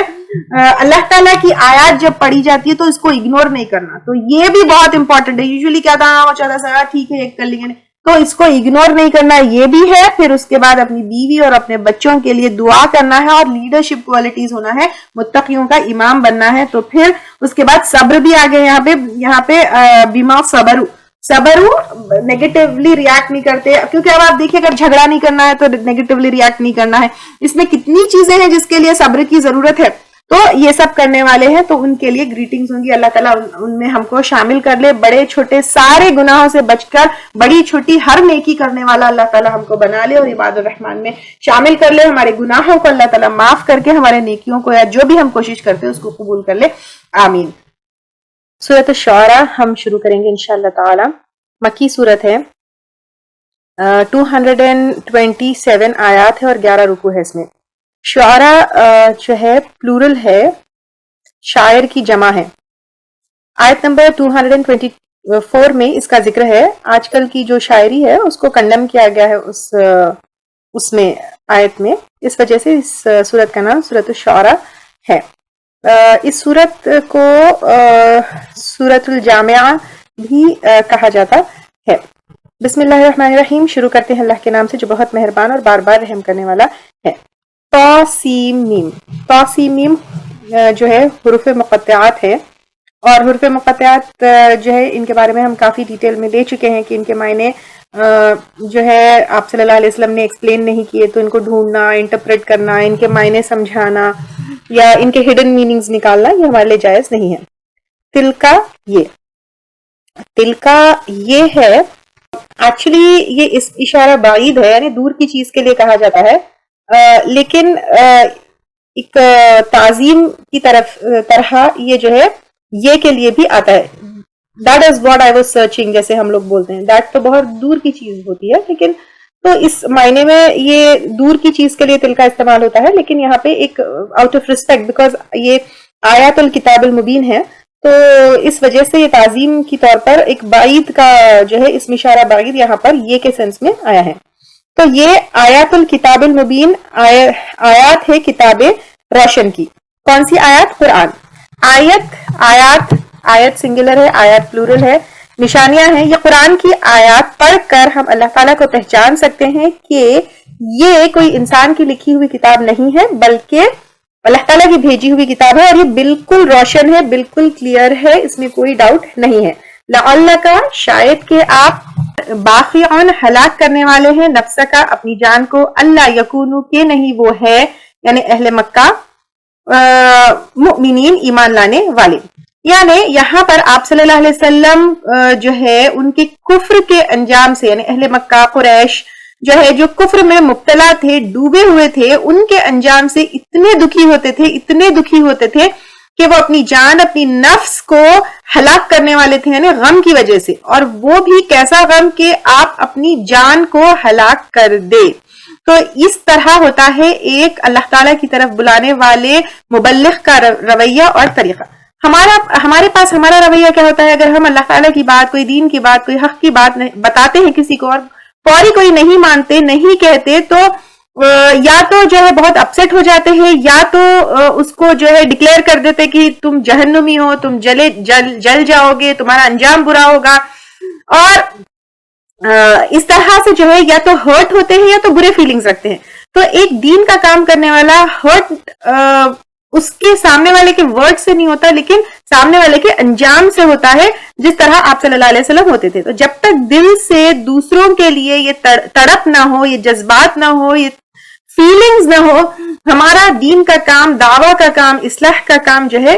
اللہ تعالیٰ کی آیات جب پڑھی جاتی ہے تو اس کو اگنور نہیں کرنا, تو یہ بھی بہت امپورٹنٹ ہے. یوزلی کیا تھا, چلتا سا ٹھیک ہے ایک کر لیں گے, تو اس کو اگنور نہیں کرنا, یہ بھی ہے. پھر اس کے بعد اپنی بیوی اور اپنے بچوں کے لیے دعا کرنا ہے, اور لیڈرشپ کوالٹیز ہونا ہے, متقیوں کا امام بننا ہے. تو پھر اس کے بعد صبر بھی آگے یہاں پہ بیما صبرو نیگیٹولی ریاکٹ نہیں کرتے, کیونکہ اب آپ دیکھیں اگر جھگڑا نہیں کرنا ہے تو نیگیٹولی ریاکٹ نہیں کرنا ہے. اس میں کتنی چیزیں ہیں جس کے لیے صبر کی ضرورت ہے, تو یہ سب کرنے والے ہیں. تو ان کے لیے گریٹنگز ہوں گی, اللہ تعالیٰ ان میں ہم کو شامل کر لے, بڑے چھوٹے سارے گناہوں سے بچ کر بڑی چھوٹی ہر نیکی کرنے والا اللہ تعالیٰ ہم کو بنا لے, اور عباد الرحمان میں شامل کر لے. ہمارے گناہوں کو اللہ تعالیٰ معاف کر کے ہمارے نیکیوں کو یا جو بھی ہم کوشش کرتے ہیں اس کو قبول کر لے, آمین. سورۃ الشعراء ہم شروع کریں گے انشاءاللہ تعالی. مکی سورت ہے, 227 آیات ہے اور 11 رکوع ہے اس میں. شعراء جو ہے پلورل ہے, شاعر کی جمع ہے. آیت نمبر 224 میں اس کا ذکر ہے. آج کل کی جو شاعری ہے اس کو کنڈم کیا گیا ہے اس میں آیت میں, اس وجہ سے اس سورت کا نام سورۃ الشعراء ہے. اس سورت کو سورۃ الجامعہ بھی کہا جاتا ہے. بسم اللہ الرحمن الرحیم, شروع کرتے ہیں اللہ کے نام سے جو بہت مہربان اور بار بار رحم کرنے والا ہے. طاسیم میم, طاسیم جو ہے حروف مقطعات ہے, اور حروف مقطعات جو ہے ان کے بارے میں ہم کافی ڈیٹیل میں دے چکے ہیں کہ ان کے معنی جو ہے آپ صلی اللہ علیہ وسلم نے ایکسپلین نہیں کیے, تو ان کو ڈھونڈنا, انٹرپریٹ کرنا, ان کے معنی سمجھانا یا ان کے ہڈن میننگز نکالنا یہ ہمارے لیے جائز نہیں ہے. تلکا یہ ہے, ایکچولی یہ اشارہ بعید ہے, یعنی دور کی چیز کے لیے کہا جاتا ہے, لیکن ایک تعظیم کی طرح یہ جو ہے یہ کے لیے بھی آتا ہے. That is what I was searching, جیسے ہم لوگ بولتے ہیں. That تو بہت دور کی چیز ہوتی ہے, لیکن تو اس معنی میں یہ دور کی چیز کے لیے تل کا استعمال ہوتا ہے. لیکن یہاں پہ ایک آؤٹ آف ریسپیکٹ, بیکاز یہ آیات الکتاب المبین ہے, تو اس وجہ سے یہ تعظیم کی طور پر ایک بعید کا جو ہے اسم اشارہ بعید یہاں پر یہ کے سینس میں آیا ہے. تو یہ آیات الکتاب المبین آیات ہے کتاب روشن کی. کون سی آیات؟ قرآن. آیت سنگولر ہے, آیات پلورل ہے. نشانیاں ہیں, یہ قرآن کی آیات پڑھ کر ہم اللہ تعالیٰ کو پہچان سکتے ہیں کہ یہ کوئی انسان کی لکھی ہوئی کتاب نہیں ہے, بلکہ اللہ تعالیٰ کی بھیجی ہوئی کتاب ہے, اور یہ بالکل روشن ہے, بالکل کلیئر ہے, اس میں کوئی ڈاؤٹ نہیں ہے. لعلک, شاید کہ آپ باقیون ہلاک کرنے والے ہیں, نفس کا, اپنی جان کو, اللہ یکونو کہ نہیں وہ ہے, یعنی اہل مکہ, مؤمنین ایمان لانے والے. یعنی یہاں پر آپ صلی اللہ علیہ وسلم جو ہے ان کے کفر کے انجام سے, یعنی اہل مکہ قریش جو ہے جو کفر میں مبتلا تھے, ڈوبے ہوئے تھے, ان کے انجام سے اتنے دکھی ہوتے تھے کہ وہ اپنی جان, اپنی نفس کو ہلاک کرنے والے تھے, یعنی غم کی وجہ سے. اور وہ بھی کیسا غم کہ آپ اپنی جان کو ہلاک کر دے. تو اس طرح ہوتا ہے ایک اللہ تعالیٰ کی طرف بلانے والے مبلغ کا رویہ اور طریقہ. ہمارے پاس ہمارا رویہ کیا ہوتا ہے؟ اگر ہم اللہ تعالیٰ کی بات, کوئی دین کی بات, کوئی حق کی بات بتاتے ہیں کسی کو, اور فوری کوئی نہیں مانتے, نہیں کہتے, تو یا تو جو ہے بہت اپسیٹ ہو جاتے ہیں, یا تو اس کو جو ہے ڈکلیئر کر دیتے کہ تم جہنمی ہو, تم جل جاؤ گے, تمہارا انجام برا ہوگا. اور اس طرح سے جو ہے یا تو ہرٹ ہوتے ہیں یا تو برے فیلنگز رکھتے ہیں. تو ایک دین کا کام کرنے والا ہرٹ اس کے سامنے والے کے ورڈ سے نہیں ہوتا, لیکن سامنے والے کے انجام سے ہوتا ہے, جس طرح آپ صلی اللہ علیہ وسلم ہوتے تھے. تو جب تک دل سے دوسروں کے لیے یہ تڑپ نہ ہو, یہ جذبات نہ ہو, یہ فیلنگز نہ ہو, ہمارا دین کا کام, دعویٰ کا کام, اصلاح کا کام جو ہے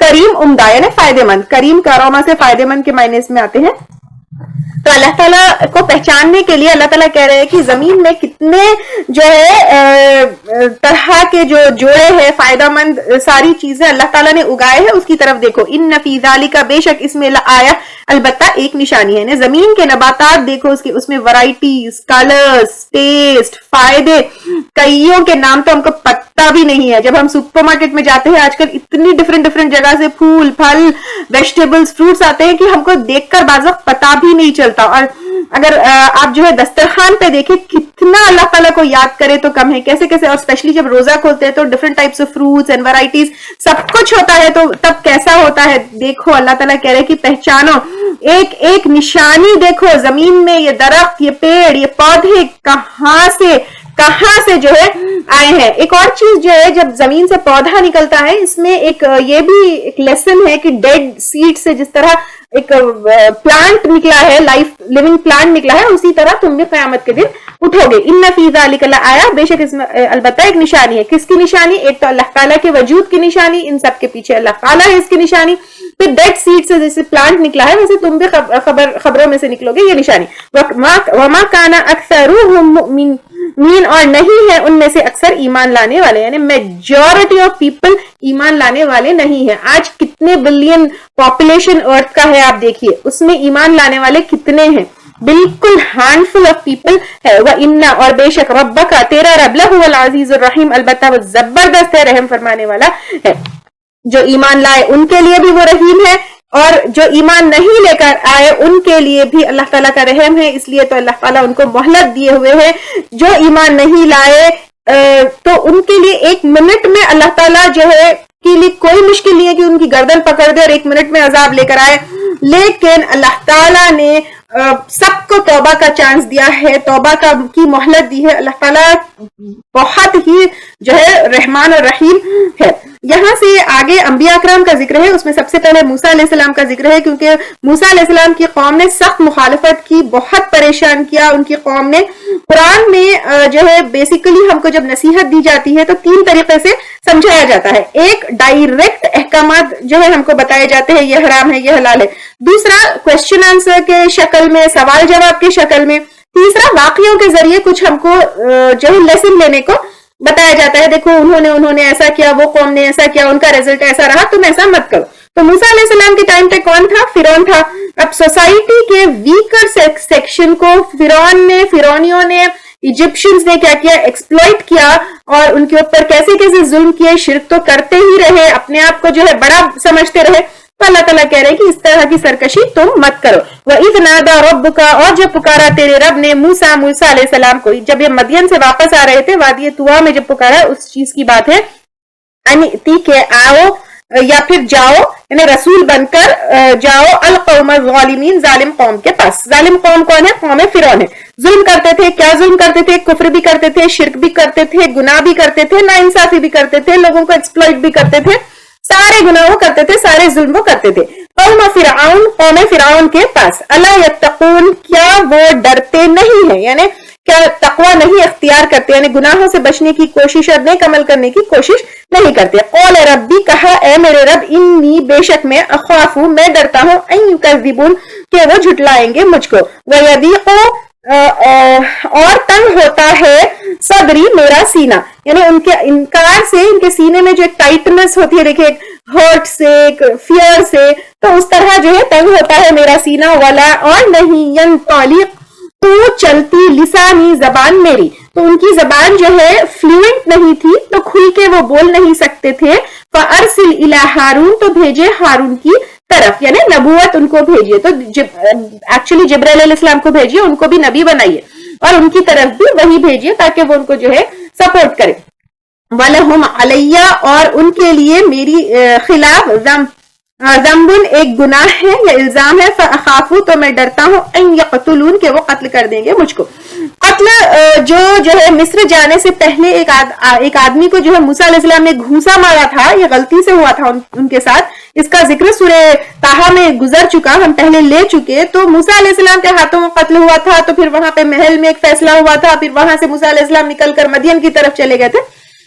کریم عمدہ یعنی فائدے مند. کریم کراما سے فائدے مند کے معنی اس میں آتے ہیں. تو اللہ تعالیٰ کو پہچاننے کے لیے اللہ تعالیٰ کہہ رہے ہیں کہ زمین میں کتنے جو ہے طرح کے جو جوڑے ہیں فائدہ مند ساری چیزیں اللہ تعالیٰ نے اگائے ہیں, اس کی طرف دیکھو. ان فی ذالک بے شک اس میں آیا البتہ ایک نشانی ہے. زمین کے نباتات دیکھو, اس میں ورائٹیز, کلرز, ٹیسٹ, فائدے, کئیوں کے نام تو ہم کو پتہ بھی نہیں ہے. جب ہم سپر مارکیٹ میں جاتے ہیں آج کل اتنی ڈفرینٹ جگہ سے پھول, پھل, ویجیٹیبلز, فروٹس آتے ہیں کہ ہم کو دیکھ کر بعض وقت پتہ بھی نہیں چلتا. اور اگر آپ جو ہے دسترخوان پہ دیکھیں کتنا اللہ تعالیٰ کو یاد کرے تو کم ہے. کیسے اور اسپیشلی جب روزہ کھولتے ہیں تو different types of fruits and varieties سب کچھ ہوتا ہے, تو تب کیسا ہوتا ہے. دیکھو اللہ تعالیٰ کہہ رہے کہ پہچانو ایک ایک نشانی. دیکھو زمین میں یہ درخت, یہ پیڑ, یہ پودے کہاں سے جو ہے آئے ہیں. ایک اور چیز جو ہے جب زمین سے پودا نکلتا ہے اس میں ایک یہ بھی ایک لیسن ہے کہ ڈیڈ سیڈ سے جس طرح ایک پلانٹ نکلا ہے, لائف لیونگ پلانٹ نکلا ہے, اسی طرح تم بھی قیامت کے دن اٹھو گے. ان فی ذالک لآیہ بے شک اس میں البتہ ایک نشانی ہے. کس کی نشانی؟ ایک تو اللہ تعالیٰ کے وجود کی نشانی, ان سب کے پیچھے اللہ تعالیٰ ہے اس کی نشانی. پھر ڈیڈ سیڈ سے جیسے پلانٹ نکلا ہے ویسے تم بھی خبروں میں سے نکلو گے, یہ نشانی. وما کان اکثرهم مؤمنین اور نہیں ہے ان میں سے اکثر ایمان لانے والے, یعنی میجورٹی آف پیپل ایمان لانے والے نہیں ہیں. آج کتنے بلین پاپولیشن ارتھ کا ہے آپ دیکھیے, اس میں ایمان لانے والے کتنے ہیں؟ بالکل ہینڈ فل آف پیپل ہے. وَإِنَّ اور بے شک ربک تیرا رب لَهُوَ الْعَزِيزُ الرَّحِيمُ البتہ وہ زبردست ہے, رحم فرمانے والا ہے. جو ایمان لائے ان کے لیے بھی وہ رحیم ہے, اور جو ایمان نہیں لے کر آئے ان کے لیے بھی اللہ تعالیٰ کا رحم ہے. اس لیے تو اللہ تعالیٰ ان کو مہلت دیے ہوئے ہے. جو ایمان نہیں لائے تو ان کے لیے 1 منٹ میں اللہ تعالیٰ جو ہے کے لیے کوئی مشکل نہیں ہے کہ ان کی گردن پکڑ دے اور 1 منٹ میں عذاب لے کر آئے. لیکن اللہ تعالیٰ نے سب کو توبہ کا چانس دیا ہے, توبہ کی مہلت دی ہے. اللہ تعالیٰ بہت ہی جو ہے رحمان اور رحیم ہے. یہاں سے آگے انبیاء اکرام کا ذکر ہے, اس میں سب سے پہلے موسیٰ علیہ السلام کا ذکر ہے, کیونکہ موسیٰ علیہ السلام کی قوم نے سخت مخالفت کی, بہت پریشان کیا ان کی قوم نے. قرآن میں جو ہے بیسیکلی ہم کو جب نصیحت دی جاتی ہے تو 3 طریقے سے سمجھایا جاتا ہے. ایک ڈائریکٹ احکامات جو ہے ہم کو بتائے جاتے ہیں, یہ حرام ہے, یہ حلال ہے. دوسرا کوشچن آنسر کے شکل میں, سوال جواب کی شکل میں. تیسرا واقعوں کے ذریعے کچھ ہم کو جو ہے لیسن لینے کو بتایا جاتا ہے. دیکھو انہوں نے ایسا کیا, وہ قوم نے ایسا کیا, ان کا ریزلٹ ایسا رہا, تم ایسا مت کرو. تو موسیٰ علیہ السلام کے ٹائم پہ کون تھا؟ فرعون تھا. اب سوسائٹی کے ویکر سیکشن کو فرعونیوں نے ایجپشنز نے کیا کیا؟ ایکسپلوئٹ کیا, اور ان کے اوپر کیسے ظلم کیے. شرک تو کرتے ہی رہے, اپنے آپ کو جو ہے بڑا سمجھتے رہے. تو اللہ تعالیٰ کہہ رہے ہیں کہ اس طرح کی سرکشی تم مت کرو. وَإِذْ نَادَى رَبُّكَ اور جب پکارا تیرے رب نے موسیٰ علیہ السلام کو, جب یہ مدین سے واپس آ رہے تھے وادی طویٰ میں جب پکارا, اس چیز کی بات ہے ان کہ آؤ یا پھر جاؤ, یعنی رسول بن کر جاؤ القوم الظالمین, ظالم قوم کے پاس. ظالم قوم کون ہے؟ قوم فرعون ہے. ظلم کرتے تھے. کیا ظلم کرتے تھے؟ کفر بھی کرتے تھے, شرک بھی کرتے تھے, گناہ بھی کرتے تھے, ناانصافی بھی کرتے تھے, لوگوں کو ایکسپلوئٹ بھی کرتے تھے, سارے گناہوں کرتے تھے, سارے ظلم وہ کرتے تھے. قوم فرعون, قوم فرعون کے پاس. الا یتقون کیا وہ ڈرتے نہیں ہیں, یعنی کیا تقوی نہیں اختیار کرتے, یعنی گناہوں سے بچنے کی کوشش اور نیک عمل کرنے کی کوشش نہیں کرتے. قول ربی کہا اے میرے رب, انی بے شک میں, اخاف میں ڈرتا ہوں, ان یکذبون کہ وہ جھٹلائیں گے مجھ کو. ویضیق اور تنگ ہوتا ہے صدری میرا سینہ, یعنی ان کے انکار سے ان کے سینے میں جو ایک ٹائٹنس ہوتی ہے, دیکھیں ہرٹ سے, ایک فیئر سے, تو اس طرح جو ہے تنگ ہوتا ہے میرا سینہ. ولا اور نہیں ینطلق تو چلتی لسانی زبان میری, تو ان کی زبان جو ہے فلوئنٹ نہیں تھی, تو کھل کے وہ بول نہیں سکتے تھے. فارسل الی ہارون تو بھیجے ہارون کی طرف, یعنی نبوت ان کو بھیجیے. تو ایکچولی جبرائیل علیہ السلام کو بھیجیے, ان کو بھی نبی بنائیے, اور ان کی طرف بھی وہی بھیجیے تاکہ وہ ان کو جو ہے سپورٹ کرے. وَلَهُمْ عَلَيَّ اور ان کے لیے میری خلاف ذنبن ایک گناہ ہے یا الزام ہے. فَأَخَافُ تو میں ڈرتا ہوں, ان یقتلون کہ وہ قتل کر دیں گے مجھ کو. قتل جو ہے مصر جانے سے پہلے ایک آدمی کو جو ہے موسیٰ علیہ السلام نے گھوسا مارا تھا, یہ غلطی سے ہوا تھا ان کے ساتھ. اس کا ذکر سورہ طٰہٰ میں گزر چکا, ہم پہلے لے چکے. تو موسیٰ علیہ السلام کے ہاتھوں میں قتل ہوا تھا, تو پھر وہاں پہ محل میں ایک فیصلہ ہوا تھا, پھر وہاں سے موسیٰ علیہ السلام نکل کر مدین کی طرف چلے گئے تھے.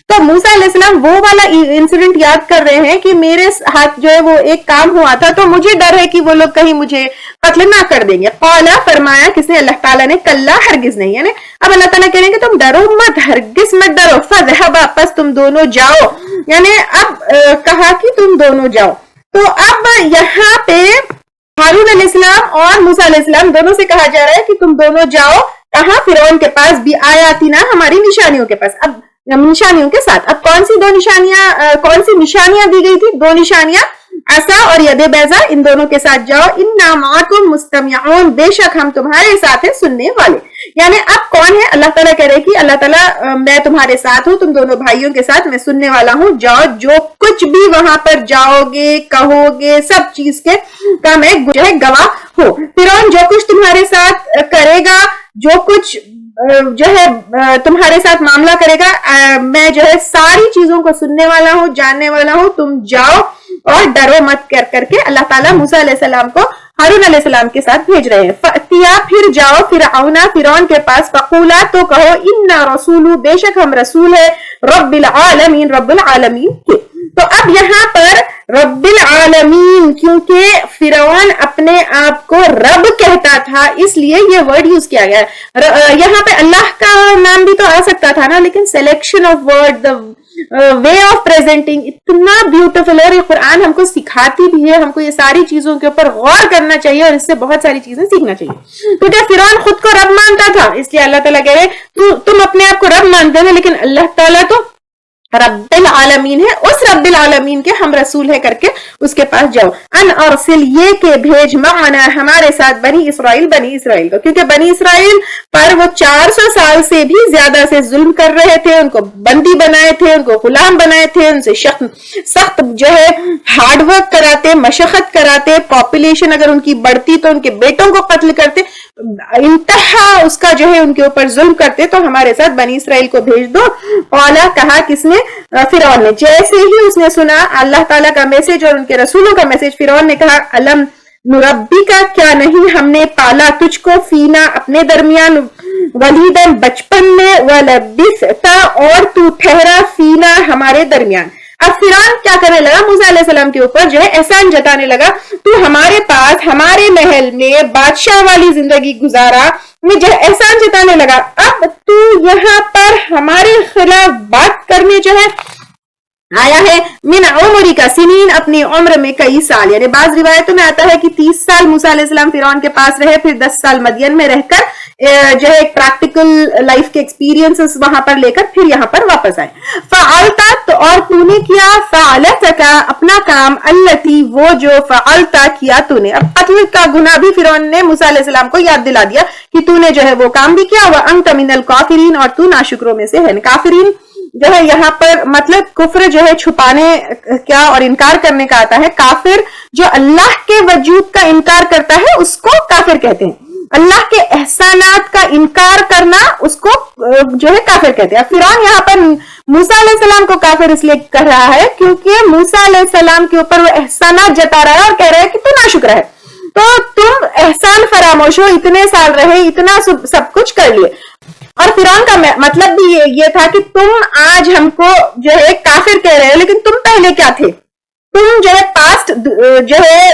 تو موسیٰ علیہ السلام وہ والا انسیڈنٹ یاد کر رہے ہیں کہ میرے ہاتھ جو ہے وہ ایک کام ہوا تھا تو مجھے ڈر ہے کہ وہ لوگ کہیں مجھے قتل نہ کر دیں گے. قالا فرمایا کس نے؟ اللہ تعالیٰ نے. کلا ہرگز نہیں. یعنی اب اللہ تعالیٰ کہہ رہے ہیں کہ تم ڈرو مت, ہرگز مت ڈرو. فذهبا پس تم دونوں جاؤ. یعنی اب کہا کہ تم دونوں جاؤ. تو اب یہاں پہ ہارون علیہ السلام اور موسیٰ علیہ السلام دونوں سے کہا جا رہا ہے کہ تم دونوں جاؤ کہاں؟ فرعون کے پاس. بھی آیاتنا ہماری نشانیوں کے پاس. اب نشانیوں کے ساتھ اب کون سی نشانیاں دی گئی تھی؟ 2 نشانیاں, عصا اور ید بیضا, ان دونوں کے ساتھ جاؤ. انا معکم مستمعون, بے شک ہم تمہارے ساتھ ہیں سننے والے. یعنی اب کون ہے؟ اللہ تعالیٰ کہہ رہے کہ اللہ تعالیٰ میں تمہارے ساتھ ہوں, تم دونوں بھائیوں کے ساتھ میں سننے والا ہوں. جاؤ, جو کچھ بھی وہاں پر جاؤ گے کہو گے سب چیز کے کا میں جو ہے گواہ ہو. فرعون جو کچھ تمہارے ساتھ کرے گا, جو کچھ جو ہے تمہارے ساتھ معاملہ کرے گا, میں جو ہے ساری چیزوں کو سننے والا ہوں, جاننے والا ہوں. تم جاؤ اور ڈرو مت کر کے اللہ تعالیٰ موسیٰ علیہ السلام کو ہارون علیہ السلام کے ساتھ بھیج رہے ہیں. فَأْتِيَا پھر جاؤ فرعون کے پاس. فَقُولَا تو کہو اِنَّا رَسُولُ بے شک ہم رسول ہے رب العالمین رب العالمین کے. تو اب یہاں پر رب العالمین, کیونکہ فرعون اپنے آپ کو رب کہتا تھا اس لیے یہ ورڈ یوز کیا گیا ہے. یہاں پہ اللہ کا نام بھی تو آ سکتا تھا نا, لیکن selection of word, way of presenting اتنا بیوٹیفل ہے. اور یہ قرآن ہم کو سکھاتی بھی ہے, ہم کو یہ ساری چیزوں کے اوپر غور کرنا چاہیے اور اس سے بہت ساری چیزیں سیکھنا چاہیے. کیونکہ فرعون خود کو رب مانتا تھا, اس لیے اللہ تعالیٰ کہہ رہے تم اپنے آپ کو رب مانتے ہو, لیکن اللہ تعالیٰ تو رب العالمین ہے, اس رب العالمین کے ہم رسول ہے کر کے اس کے پاس جاؤ. ان ارسل یہ کہ بھیج معنا ہمارے ساتھ بنی اسرائیل کو, کیونکہ بنی اسرائیل پر وہ 400 سال سے بھی زیادہ سے ظلم کر رہے تھے, ان کو بندی بنائے تھے, ان کو غلام بنائے تھے, ان سے سخت جو ہے ہارڈ ورک کراتے, مشقت کراتے, پاپولیشن اگر ان کی بڑھتی تو ان کے بیٹوں کو قتل کرتے, انتہا اس کا جو ہے ان کے اوپر ظلم کرتے. تو ہمارے ساتھ بنی اسرائیل کو بھیج دو. قالا کہا کس نے؟ فرعون نے. جیسے ہی اس نے سنا اللہ تعالیٰ کا میسج اور ان کے رسولوں کا میسج, فرعون نے کہا الم نربی کا, کیا نہیں ہم نے پالا تجھ کو, فینا اپنے درمیان, ولیدن بچپن میں, ولبثتا اور تو ٹھہرا, فینا ہمارے درمیان. اب فرعون کیا کرنے لگا؟ موسیٰ علیہ السلام کے اوپر جو ہے احسان جتانے لگا. تو ہمارے پاس ہمارے محل میں بادشاہ والی زندگی گزارا, میں جو احسان جتانے لگا. اب تو یہاں پر ہمارے خلاف بات کرنے جو ہے آیا ہے. من عمری کا سنین, اپنی عمر میں کئی سال. یعنی بعض روایتوں میں آتا ہے کہ 30 سال موسیٰ علیہ السلام فرعون کے پاس رہے, پھر 10 سال مدین میں رہ کر جو ہے ایک پریکٹیکل لائف کے ایکسپیرینسز وہاں پر لے کر پھر یہاں پر واپس آئے. فعلتا تو اور تو نے کیا, فعلت کا اپنا کام, التی وہ جو, فعلتا کیا تو نے. اب قتل کا گناہ بھی فرعون نے موسیٰ علیہ السلام کو یاد دلا دیا کہ تو نے جو ہے وہ کام بھی کیا. وانت من الکافرین, اور تو ناشکروں میں سے ہے. کافرین جو ہے یہاں پر مطلب کفر جو ہے چھپانے کیا اور انکار کرنے کا آتا ہے. کافر جو اللہ کے وجود کا انکار کرتا ہے اس کو کافر کہتے ہیں. اللہ کے احسانات کا انکار کرنا اس کو جو ہے کافر کہتے ہیں. فرعون یہاں پر موسیٰ علیہ السلام کو کافر اس لیے کہہ رہا ہے کیونکہ موسیٰ علیہ السلام کے اوپر وہ احسانات جتا رہا ہے اور کہہ رہا ہے کہ تو ناشکر ہے, تو تم احسان فراموش ہو, اتنے سال رہے, اتنا سب کچھ کر لیے. اور فرعون کا مطلب بھی یہ تھا کہ تم آج ہم کو جو ہے کافر کہہ رہے ہو, لیکن تم پہلے کیا تھے؟ تم جو ہے پاسٹ جو ہے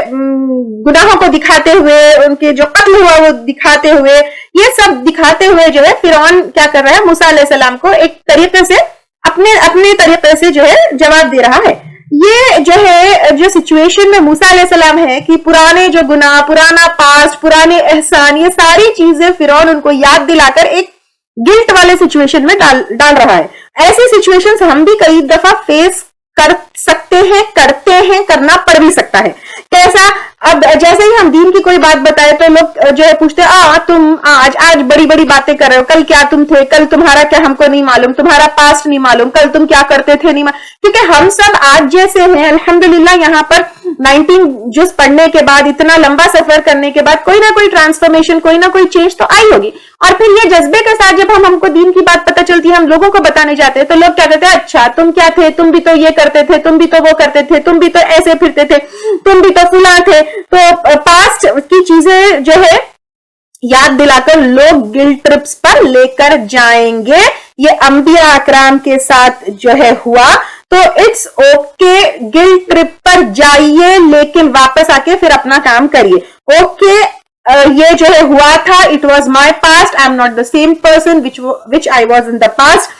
گناہوں کو دکھاتے ہوئے, ان کے جو قتل ہوا وہ دکھاتے ہوئے, یہ سب دکھاتے ہوئے جو ہے فرعون کیا کر رہا ہے؟ موسیٰ علیہ السلام کو ایک طریقے سے اپنے طریقے سے جو ہے جواب دے رہا ہے. یہ جو ہے جو سچویشن میں موسیٰ علیہ السلام ہے کہ پرانے جو گناہ, پرانا پاسٹ, پرانے احسان, یہ ساری چیزیں فرعون ان کو یاد دلا کر ایک گلٹ والے سچویشن میں ڈال رہا ہے. ایسی سچویشن ہم بھی کئی دفعہ فیس کر سکتے ہیں, کرتے ہیں, کرنا پڑ بھی سکتا ہے. کیسا؟ اب جیسے ہی ہم دین کی کوئی بات بتائے تو لوگ جو ہے پوچھتے تم آج بڑی بڑی باتیں کر رہے ہو, کل کیا تم تھے, کل تمہارا کیا ہم کو نہیں معلوم, تمہارا پاسٹ نہیں معلوم, کل تم کیا کرتے تھے نہیں معلوم. کیونکہ ہم سب آج جیسے ہیں الحمدللہ, یہاں پر 19 جز پڑھنے کے بعد, اتنا لمبا سفر کرنے کے بعد کوئی نہ کوئی ٹرانسفارمیشن, کوئی نہ کوئی چینج تو آئی ہوگی. اور پھر یہ جذبے کے ساتھ جب ہم کو دین کی بات پتہ چلتی ہے, ہم لوگوں کو بتانے جاتے ہیں تو لوگ کیا کہتے ہیں, اچھا تم کیا تھے, تم بھی تو یہ کرتے تھے, تم بھی تو وہ کرتے تھے, تم بھی تو ایسے پھرتے تھے, تم بھی تو فلاں تھے. تو پاسٹ کی چیزیں جو ہے یاد دلا کر لوگ گلٹ ٹرپس پر لے کر جائیں گے. یہ انبیاء اکرام کے ساتھ جو ہے ہوا تو اٹس اوکے گلٹ ٹرپ پر جائیے لیکن واپس آ کے پھر اپنا کام کریے. اوکے یہ جو ہے ہوا تھا, it was my past, I am not the same person which I was in the past.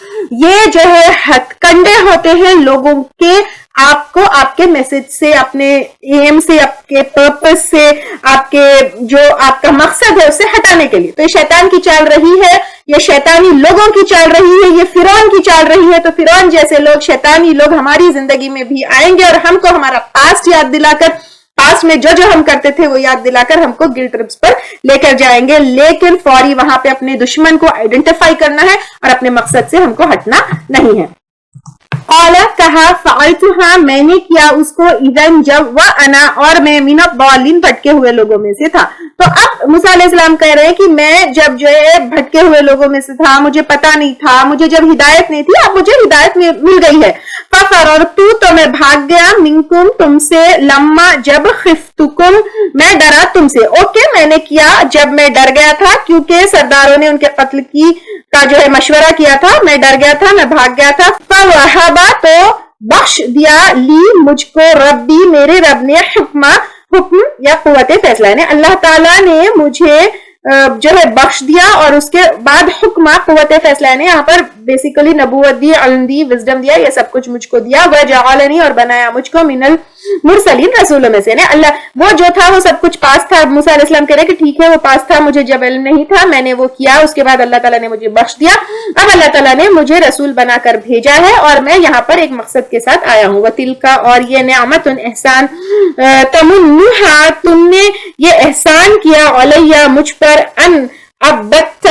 یہ جو ہے ہتھ کنڈے ہوتے ہیں لوگوں کے آپ کو آپ کے میسج سے, اپنے ایم سے, آپ کے پرپس سے, آپ کے جو آپ کا مقصد ہے اسے ہٹانے کے لیے. تو یہ شیطان کی چال رہی ہے, یہ شیطانی لوگوں کی چال رہی ہے, یہ فرعون کی چال رہی ہے. تو فرعون جیسے لوگ, شیطانی لوگ ہماری زندگی میں بھی آئیں گے اور ہم کو ہمارا پاسٹ یاد دلا کر, پاسٹ میں جو ہم کرتے تھے وہ یاد دلا کر ہم کو گلٹ ٹرپس پر لے کر جائیں گے. لیکن فوری وہاں پہ اپنے دشمن کو آئیڈینٹیفائی کرنا ہے اور اپنے مقصد سے ہم کو ہٹنا نہیں ہے. قالا کہا فعلتها میں نے کیا اس کو اذن جب وانا اور میں من الضالین بھٹکے ہوئے لوگوں میں سے تھا. تو اب موسیٰ علیہ السلام کہہ رہے ہیں کہ میں جب جو ہے بھٹکے ہوئے لوگوں میں سے تھا, مجھے پتا نہیں تھا, مجھے جب ہدایت نہیں تھی, اب مجھے ہدایت مل گئی ہے. ففررت تو میں بھاگ گیا, منکم تم سے, لما جب خفتکم میں ڈرا تم سے. اوکے میں نے کیا جب میں ڈر گیا تھا, کیونکہ سرداروں نے ان کے قتل کا جو ہے مشورہ کیا تھا, میں ڈر گیا تھا, میں بھاگ گیا تھا. فوہبا تو بخش دیا لی مجھ کو ربی میرے رب نے حکم یا قوت فیصلہ, یعنی اللہ تعالیٰ نے مجھے جو ہے بخش دیا اور اس کے بعد حکمہ قوت فیصلہ نے یہاں پر بیسیکلی نبوت دی, علم دی, وزڈم دیا, یہ سب کچھ مجھ کو دیا. وجعلنی اور بنایا مجھ کو من المرسلین رسولوں میں سے. اللہ وہ جو تھا وہ سب کچھ پاس تھا. موسیٰ علیہ السلام کہہ رہے کہ ٹھیک ہے وہ پاس تھا, مجھے جب علم نہیں تھا میں نے وہ کیا, اس کے بعد اللہ تعالیٰ نے مجھے بخش دیا. اب اللہ تعالیٰ نے مجھے رسول بنا کر بھیجا ہے اور میں یہاں پر ایک مقصد کے ساتھ آیا ہوں. وتلکا اور یہ نعمت احسان, تمنھا تم نے یہ احسان کیا, علیہ مجھ پر, ان عبدت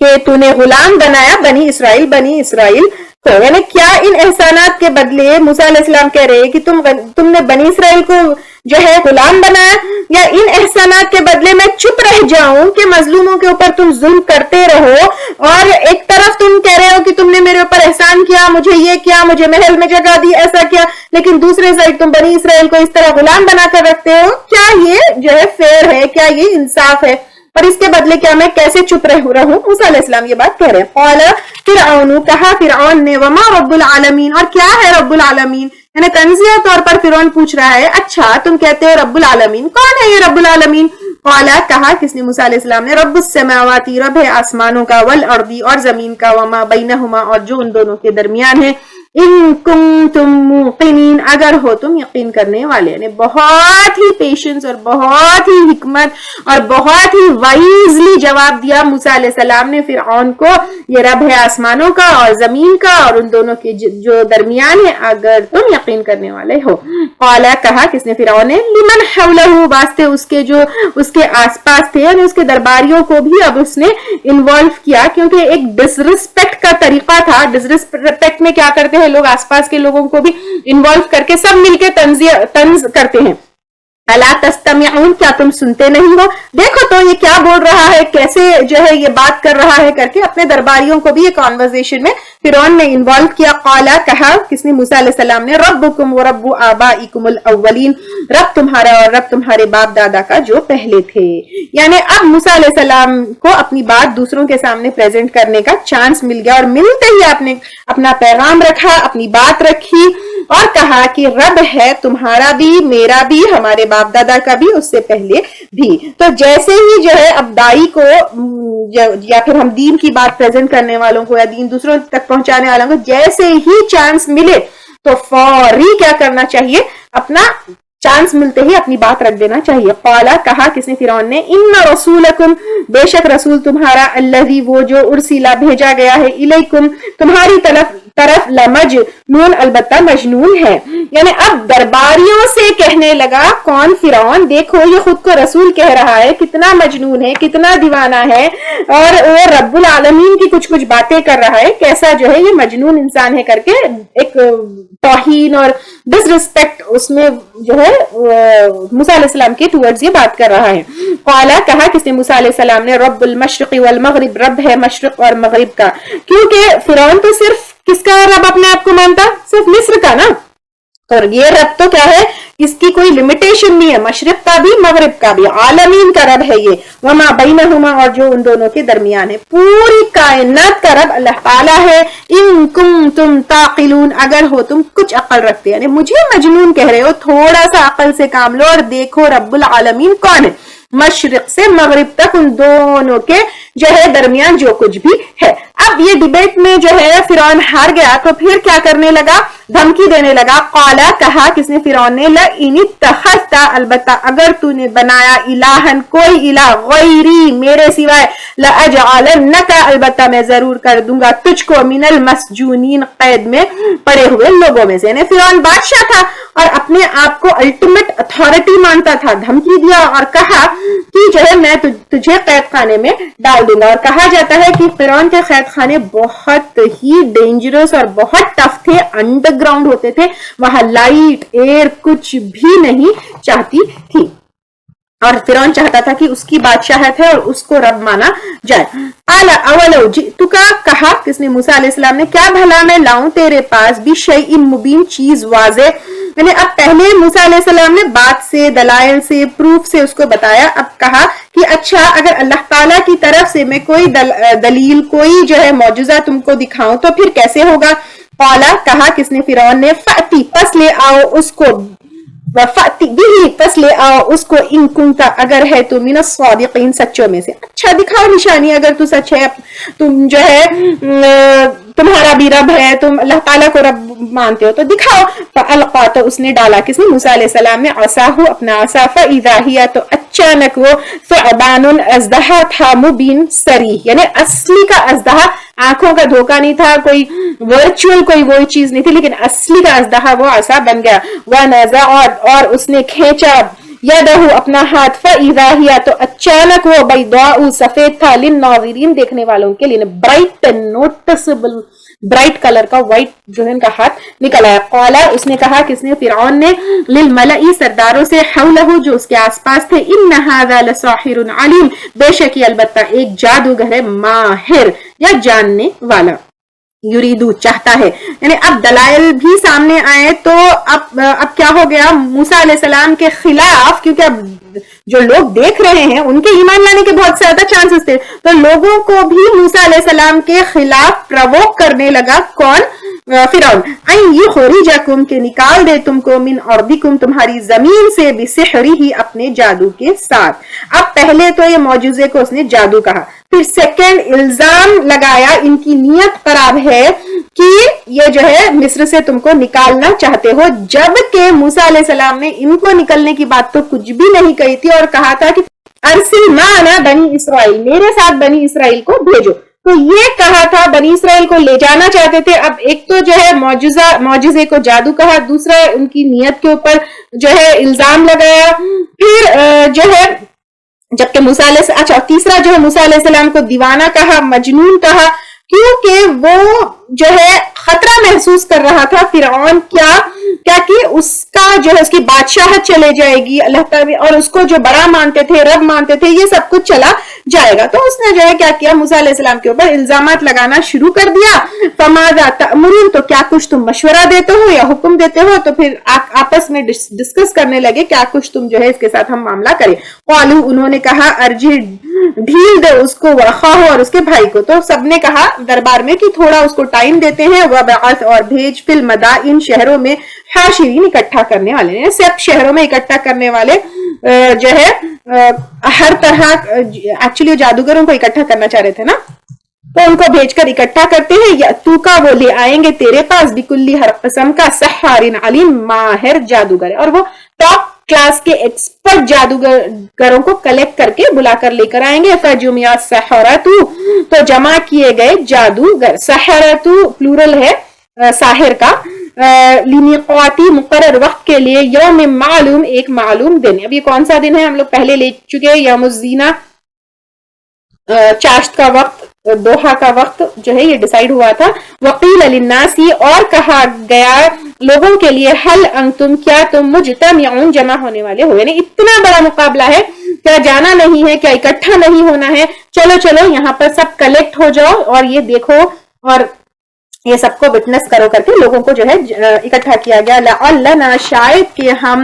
کہ تو نے غلام بنایا, بنی اسرائیل کو. یعنی کیا ان احسانات کے بدلے موسیٰ علیہ السلام کہہ رہے کہ تم نے بنی اسرائیل کو جو ہے غلام بنایا, یا ان احسانات کے بدلے میں چپ رہ جاؤں کہ مظلوموں کے اوپر تم ظلم کرتے رہو, اور ایک طرف تم کہہ رہے ہو کہ تم نے میرے اوپر احسان کیا, مجھے یہ کیا, مجھے محل میں جگہ دی, ایسا کیا, لیکن دوسرے سائڈ تم بنی اسرائیل کو اس طرح غلام بنا کر رکھتے ہو. کیا یہ جو ہے فیئر ہے, کیا یہ انصاف ہے, اور اس کے بدلے کیا میں کیسے چپ رہوں؟ موسیٰ علیہ السلام یہ بات کہہ رہے ہیں. قال فرعون, کہا فرعون نے, وما رب العالمین, اور کیا ہے رب العالمین, یعنی تنزیہ طور پر فرعون پوچھ رہا ہے اچھا تم کہتے ہو رب العالمین, کون ہے یہ رب العالمین؟ قال کہا کس نے, موسیٰ علیہ السلام نے, رب السماوات, رب ہے آسمانوں کا, والارض اور زمین کا, وما بینہما اور جو ان دونوں کے درمیان ہے, ان کنتم موقنین اگر ہو تم یقین کرنے والے. یعنی بہت ہی پیشنس اور بہت ہی حکمت اور بہت ہی وائزلی جواب دیا موسیٰ علیہ السلام نے فرعون کو, یہ رب ہے آسمانوں کا اور زمین کا اور ان دونوں کے جو درمیان ہے, اگر تم یقین کرنے والے ہو. قال کہا کس نے, فرعون نے, لمن حولہ, واسطے اس کے جو اس کے آس پاس تھے, یعنی اس کے درباریوں کو بھی اب اس نے انوالو کیا, کیونکہ ایک ڈسرسپیکٹ کا طریقہ تھا. ڈسرسپیکٹ میں کیا کرتے ہیں لوگ, آس پاس کے لوگوں کو بھی انوالو کر کے سب مل کے طنز کرتے ہیں. الا تستمعون, کیا تم سنتے نہیں ہو, دیکھو تو یہ کیا بول رہا ہے, کیسے جو ہے یہ بات کر رہا ہے, کر کے اپنے درباریوں کو بھی یہ کانورزیشن میں فرعون نے انوالو کیا. قالا کہا کس نے, موسیٰ علیہ السلام نے, ربکم ورب آبائکم الاولین, رب تمہارا اور رب تمہارے باپ دادا کا جو پہلے تھے. یعنی اب موسیٰ علیہ السلام کو اپنی بات دوسروں کے سامنے پریزنٹ کرنے کا چانس مل گیا, اور ملتے ہی آپ نے اپنا پیغام رکھا, اپنی بات رکھی اور کہا کہ رب ہے تمہارا بھی, میرا بھی, ہمارے باپ دادا کا بھی, اس سے پہلے بھی. تو جیسے ہی جو ہے اب دائی کو یا پھر ہم دین کی بات پریزنٹ کرنے والوں کو یا دین دوسروں تک پہنچانے والوں کو جیسے ہی چانس ملے تو فوری کیا کرنا چاہیے, اپنا چانس ملتے ہی اپنی بات رکھ دینا چاہیے. قالا کہا کس نے, فرعون نے, ان رسولکم, بے شک رسول تمہارا, الذی وہ جو ارسلا بھیجا گیا ہے, الیکم تمہاری طرف لمجنون, البتہ مجنون ہے. یعنی اب درباریوں سے کہنے لگا, کون, فرعون, دیکھو یہ خود کو رسول کہہ رہا ہے, کتنا مجنون ہے, کتنا دیوانہ ہے, اور وہ رب العالمین کی کچھ باتیں کر رہا ہے, کیسا جو ہے یہ مجنون انسان ہے, کر کے ایک توہین اور ڈس ریسپیکٹ اس میں جو ہے موسیٰ علیہ السلام کے ٹورڈز یہ بات کر رہا ہے. قالا کہا کس نے, موسیٰ علیہ السلام نے, رب المشرق والمغرب, رب ہے مشرق اور مغرب کا, کیونکہ فرعون تو صرف کس کا رب اپنے آپ کو مانتا, صرف مصر کا نا, اور یہ رب تو کیا ہے اس کی کوئی لمیٹیشن نہیں ہے، مشرق کا بھی مغرب کا بھی، عالمین کا رب ہے یہ، وما بینہما اور جو ان دونوں کے درمیان ہے، پوری کائنات کا رب اللہ تعالیٰ ہے۔ ان کنتم تعقلون اگر ہو تم کچھ عقل رکھتے، یعنی مجھے مجنون کہہ رہے ہو، تھوڑا سا عقل سے کام لو اور دیکھو رب العالمین کون ہے، مشرق سے مغرب تک ان دونوں کے جو ہے درمیان جو کچھ بھی ہے۔ اب یہ ڈیبیٹ میں جو ہے فرعون ہار گیا تو پھر کیا کرنے لگا، دھمکی دینے لگا، قالا کہا کس نے، فرعون نے، لئن اتخذت البتہ اگر تو نے بنایا الہن کوئی الہ غیری میرے سوائے، لأجعلنک البتہ میں ضرور کر دوں گا تجھ کو من المسجونین قید میں پڑے ہوئے لوگوں میں سے، یعنی فرعون بادشاہ تھا اور اپنے آپ کو الٹیمیٹ اتھارٹی مانتا تھا، دھمکی دیا اور کہا کہ جو ہے میں تجھے قید خانے میں ڈال دوں گا۔ اور کہا جاتا ہے کہ فرعون کے قید خانے بہت ہی ڈینجرس اور بہت ٹف تھے، انڈر گراؤنڈ ہوتے تھے، وہاں لائٹ ایئر کچھ بھی نہیں چاہتی تھی، اور فرعون چاہتا تھا کہ اس کی بادشاہت ہے اور اس کو رب مانا جائے۔ قال اولو جئتک کہا کس نے، موسیٰ علیہ السلام نے، کیا بھلا میں لاؤں تیرے پاس بشیء مبین چیز واضح، یعنی اب پہلے موسیٰ علیہ السلام نے بات سے دلائل سے پروف سے اس کو بتایا، اب کہا کہ اچھا اگر اللہ تعالیٰ کی طرف سے میں کوئی دلیل کوئی جو ہے معجزہ تم کو دکھاؤں تو پھر کیسے ہوگا۔ قالا کہا کس نے، فرعون نے، فأتی پس لے آؤ اس کو، وفأتی بھی پس لے آؤ اس کو، ان کنتا اگر ہے تو من الصادقین سچوں میں سے، اچھا دکھاؤ نشانی اگر تو سچ ہے، تم جو ہے تمہارا بھی رب ہے، تم اللہ تعالیٰ کو رب مانتے ہو تو دکھاؤ۔ فالقا تو اس نے ڈالا کس نے، موسیٰ علیہ السلام نے، عصاہ اپنا عصا، فاذا ہی تو اچانک وہ ثعبان اژدہا تھا، مبین صریح، یعنی اصلی کا اژدہا، آنکھوں کا دھوکہ نہیں تھا، کوئی ورچوئل کوئی وہی چیز نہیں تھی، لیکن اصلی کا اژدہا وہ عصا بن گیا۔ ونزع اور اس نے کھینچا یدہ اپنا ہاتھ، فاذا ہی تو اچانک وہ بیضاء سفید تھا، للناظرین دیکھنے والوں کے لیے، برائٹ نوٹسبل برائٹ کلر کا وائٹ جو ہے ان کا ہاتھ نکل آیا۔ قالا اس نے کہا کس نے، فرعون نے، للملئی سرداروں سے، حولہ جو اس کے آس پاس تھے، ان ھذا لساحر علیم بے شک یہ البتہ ایک جادوگر ہے ماہر یا جاننے والا، یریدو چاہتا ہے، یعنی اب دلائل بھی سامنے آئے تو اب کیا ہو گیا، موسیٰ علیہ السلام کے خلاف، کیونکہ اب جو لوگ دیکھ رہے ہیں ان کے ایمان لانے کے بہت زیادہ چانسز تھے، تو لوگوں کو بھی موسیٰ علیہ السلام کے خلاف پرووک کرنے لگا، کون، فرعون، این یخرجکم کہ نکال دے تم کو، من ارضکم تمہاری زمین سے، بسحرہ اپنے جادو کے ساتھ۔ اب پہلے تو یہ معجزے کو اس نے جادو کہا، پھر سیکنڈ الزام لگایا، ان کی نیت خراب ہے کہ یہ جو ہے مصر سے تم کو نکالنا چاہتے ہو، جبکہ موسیٰ علیہ السلام نے ان کو نکلنے کی بات تو کچھ بھی نہیں کہی تھی، اور کہا تھا کہ ارسل معنا بنی اسرائیل، میرے ساتھ بنی اسرائیل کو بھیجو، تو یہ کہا تھا بنی اسرائیل کو لے جانا چاہتے تھے۔ اب ایک تو جو ہے معجزے کو جادو کہا، دوسرا ان کی نیت کے اوپر جو ہے الزام لگایا، پھر جو ہے جبکہ موسیٰ علیہ اچھا تیسرا جو ہے موسیٰ علیہ السلام کو دیوانہ کہا، مجنون کہا، کیونکہ وہ جو ہے خطرہ محسوس کر رہا تھا فرعون، کیا کہ اس کا جو ہے اس کی بادشاہت چلے جائے گی، اللہ تعالیٰ، اور اس کو جو بڑا مانتے تھے، رب مانتے تھے، یہ سب کچھ چلا جائے گا، تو اس نے جو ہے کیا کیا، موسیٰ علیہ السلام کے اوپر الزامات لگانا شروع کر دیا۔ فماذا تأمرون تو کیا کچھ تم مشورہ دیتے ہو یا حکم دیتے ہو، تو پھر آپس میں ڈسکس کرنے لگے کیا کچھ تم جو ہے اس کے ساتھ ہم معاملہ کریں۔ قالوا انہوں نے کہا، ارجع ڈھیل دے اس کو، واخاہ اور اس کے بھائی کو، تو سب نے کہا دربار میں کہ تھوڑا اس کو ٹائم دیتے ہیں، وبعث اور بھیج، فی المدائن شہروں میں، حاشرین اکٹھا کرنے والے، سب شہروں میں اکٹھا کرنے والے جو ہے ہر طرح، ایکچولی جادوگروں کو اکٹھا کرنا چاہ رہے تھے نا، تو ان کو بھیج کر اکٹھا کرتے ہیں، یا تو کا وہ لے آئیں گے تیرے پاس، بکلی ہر قسم کا، سحارین علیم ماہر جادوگر ہے، اور وہ ٹاپ کلاس کے ایکسپرٹ جادوگروں کو کلیکٹ کر کے بلا کر لے کر آئیں گے۔ فجمع السحرۃ تو جمع کیے گئے جادوگر، سحرۃ پلورل ہے ساحر کا، لمیقات مقرر وقت کے لیے، یوم معلوم ایک معلوم دن۔ اب یہ کون سا دن ہے، ہم لوگ پہلے لے چکے، یوم الزینہ، چاشت کا وقت، دوحہ کا وقت جو ہے یہ ڈیسائیڈ ہوا تھا۔ وقیل للناس اور کہا گیا لوگوں کے لیے، حل انتم کیا تم مجتمعون جمع ہونے والے ہو، یعنی اتنا بڑا مقابلہ ہے، کیا جانا نہیں ہے، کیا اکٹھا نہیں ہونا ہے، چلو چلو یہاں پر سب کلیکٹ ہو جاؤ اور یہ دیکھو اور یہ سب کو وٹنس کرو کر کے لوگوں کو جو ہے اکٹھا کیا گیا۔ لعلنا شاید کہ ہم